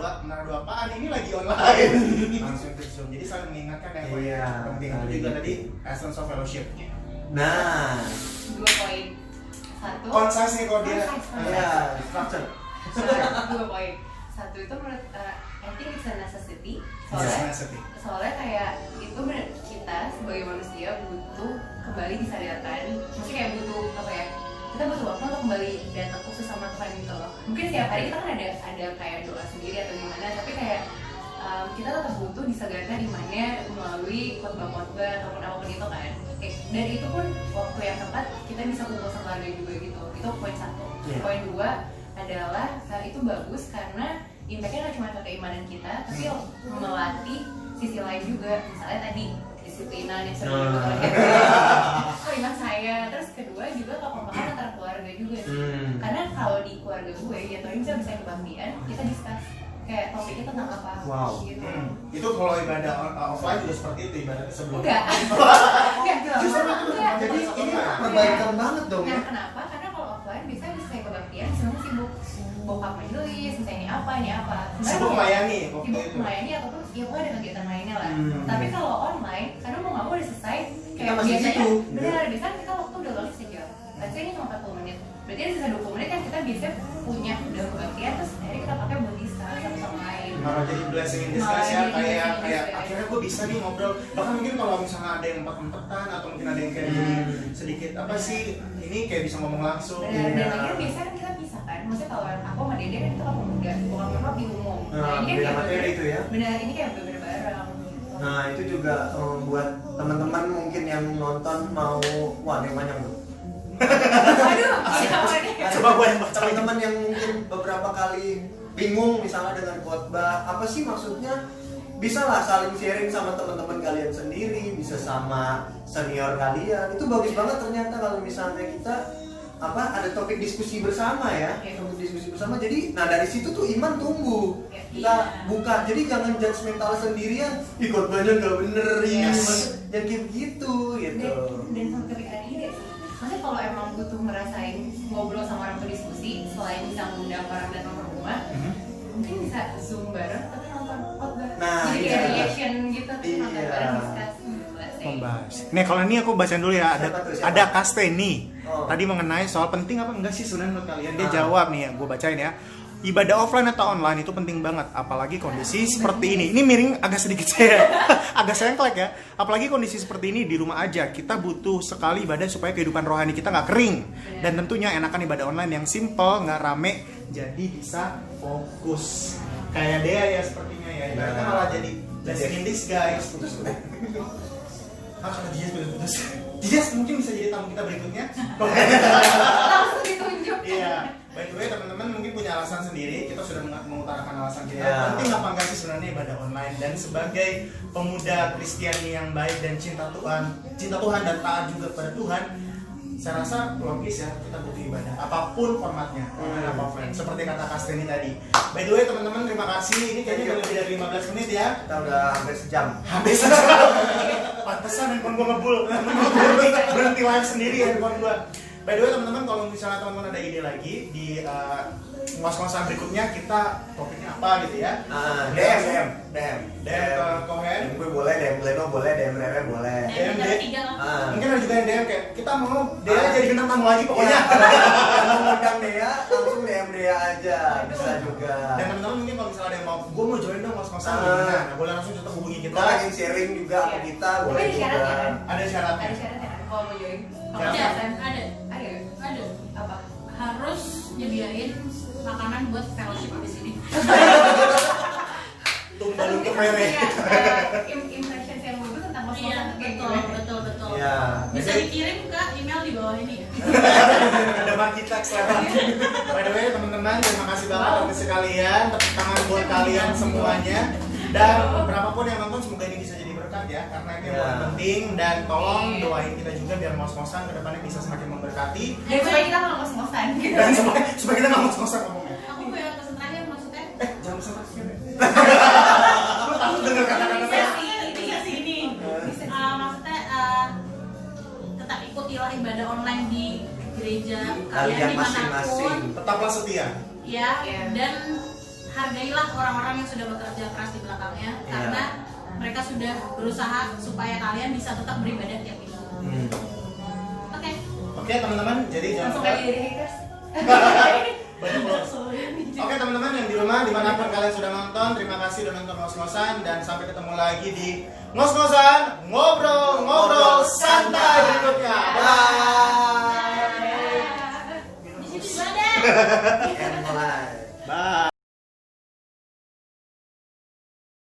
doa apaan? Ini lagi online. Langsung ke Zoom. Jadi saling mengingatkan ya, poin Iya, penting itu juga tadi essence of fellowship. Nah, 2 poin. 1. Concise nih kalau dia. Concise. ya structure. 2 poin. 1 itu menurut I think it's a necessity. Soalnya kayak itu bener, kita sebagai manusia butuh kembali disadarkan. Maksudnya kayak butuh apa ya? Kita butuh waktu untuk kembali datang khusus sama Tuhan gitu loh. Mungkin setiap hari kita kan ada kayak doa sendiri atau gimana, tapi kayak kita tetap butuh disadarkan imannya melalui khotbah-khotbah ataupun apapun itu kan. Dan itu pun waktu yang tepat kita bisa kumpul sama keluarga juga gitu. Itu poin 1. Yeah. Poin 2 adalah itu bagus karena impact-nya nggak cuma ke keimanan kita, tapi melatih sisi lain juga. Misalnya tadi disiplinan yang sering iman saya. Terus kedua juga kekompakan antara keluarga juga sih. Karena kalau di keluarga gue ya tuh bisa kebaktian, kita discuss kayak topiknya tentang apa Wow. gitu. Itu kalau ibadah offline juga seperti itu, ibaratnya sebelum. Enggak. Justru itu Enggak. Jadi ini perbaikan banget dong ya. Nah, kenapa? Karena kalau offline bisa kayak kebaktian, semua sibuk bokap majelis, misalnya ini apa. Sibuk melayani waktu Sibuk itu. melayani ataupun ya pokoknya ada kegiatan lainnya lah. Tapi kalau online, karena mau nggak mau udah selesai, Kita masih biasanya situ. benar, biasanya kita waktu udah lalu sejam. Biasanya ini cuma 40 menit. Berarti ada sisa 20 menit kan kita bisa punya udah kebaktian, terus akhirnya kita pakai buat discuss satu sama lain. Malah jadi blessing in disguise Malah ya, jadi kayak blessing in disguise. akhirnya gue bisa nih ngobrol. Bahkan mungkin kalau misalnya ada yang empet-empetan atau mungkin ada yang kayak jadi sedikit apa sih, ini kayak bisa ngomong langsung. Dan lagi biasanya kan kita pisah kan, maksudnya kalau aku sama Dede kan kita kelompok muda, bukan kelompok di umum. Nah, ini kan beda kayak materi itu ya. benar, ini kayak bener bareng. Nah, itu juga buat teman-teman mungkin yang nonton mau wah yang banyak tuh. Aduh, siapa nih? Coba gue yang baca Teman-teman yang mungkin beberapa kali bingung misalnya dengan khotbah, apa sih maksudnya? Bisa lah saling sharing sama teman-teman kalian sendiri, bisa sama senior kalian. Itu bagus banget ternyata kalau misalnya kita ada topik diskusi bersama ya, topik diskusi bersama. Jadi, nah dari situ tuh iman tumbuh. Kita buka, jadi jangan judgmental sendirian. Ih, khotbahnya nggak bener, yang kayak begitu gitu. Dan sampai ketika ini, maksudnya kalau emang butuh ngerasain ngobrol sama orang berdiskusi, selain bisa ngundang orang datang ke rumah, mungkin bisa zoom bareng tapi nonton khotbah. Nah, jadi kayak iya. reaction gitu, terus nonton bareng discuss. Membahas. Nih kalau ini aku bacain dulu ya. Siapa? Ada Kasteni. Oh. Tadi mengenai soal penting apa enggak sih sebenarnya menurut kalian? Dia jawab nih ya, gue bacain ya. Ibadah offline atau online itu penting banget, apalagi kondisi seperti ini. Ini miring agak sedikit saya, agak sengklek ya. Apalagi kondisi seperti ini di rumah aja, kita butuh sekali ibadah supaya kehidupan rohani kita nggak kering. Dan tentunya enakan ibadah online yang simple, nggak rame, jadi bisa fokus. Kayak Dea ya sepertinya ya. Ibaratnya malah jadi blessing in disguise. Putus. Kalau Jias putus. Jias mungkin bisa jadi tamu kita berikutnya. Langsung ditunjuk. Iya. By the way teman-teman mungkin punya alasan sendiri. Kita sudah mengutarakan alasan kita. Yeah. Penting apa enggak sih sebenarnya ibadah online? Dan sebagai pemuda Kristiani yang baik dan cinta Tuhan dan taat juga kepada Tuhan, saya rasa logis ya kita butuh ibadah apapun formatnya, online apa offline. Seperti kata Kasteni tadi. By the way teman-teman terima kasih. Ini kayaknya udah lebih dari 15 menit ya. Kita udah hampir sejam. Habis aja. Pantesan handphone gua ngebul. Berhenti live sendiri handphone gua. By the way teman-teman, kalau misalnya teman-teman ada ide lagi di ngos-ngosan berikutnya kita topiknya apa gitu ya? DM ke Kohen. gue boleh, DM Leno boleh, DM Rere boleh. Dan DM. tiga lah. Mungkin ada juga yang DM kayak kita mau Dea jadi bintang tamu lagi pokoknya. Kalau mau undang Dea, langsung DM Dea aja, bisa juga. Dan teman-teman mungkin kalau misalnya ada yang mau, gue mau join dong ngos-ngosan gimana? Nah, boleh langsung tetap hubungi kita. Kita lagi sharing juga ke kita, boleh Ada juga. syaratnya kan? Ada syaratnya. Ada syaratnya kan? Kalau mau join? Kalau Ada, syaratnya ada, ada. Apa? harus nyediain makanan buat fellowship di sini. Tumbal untuk Tapi Rere. kayak, impression yang bagus tentang Iya, kos-kosan tuh kayak betul, gimana? betul. Iya. Bisa dikirim ke email di bawah ini ya. Ada marketplace lewat. By the way teman-teman, terima kasih banget untuk sekalian. Tepuk tangan buat kalian semuanya. Dan berapapun yang nonton semoga ini bisa jadi berkat ya, karena itu yang paling penting. Dan tolong doain kita juga biar ngos-ngosan ke depannya bisa semakin memberkati. Dan supaya kita nggak ngos-ngosan gitu. Dan supaya kita nggak ngos-ngosan ngomongnya. Aku punya pesan terakhir maksudnya. Jangan pesan terakhir ya. Lu takut denger kata-kata saya. Bisa sini. Maksudnya tetap ikutilah ibadah online di gereja Kalian dimanapun. masing-masing. Tetaplah setia. Ya, Iya. dan hargailah orang-orang yang sudah bekerja keras di belakangnya, karena mereka sudah berusaha supaya kalian bisa tetap beribadah tiap minggu. Oke. Oke teman-teman, jadi jangan Langsung lupa. kayak jadi haters. Banyak loh. Oke teman-teman yang di rumah dimanapun kalian sudah nonton, terima kasih udah nonton ngos-ngosan dan sampai ketemu lagi di ngos-ngosan ngobrol santai berikutnya. Bye. Di sini ibadah. And live.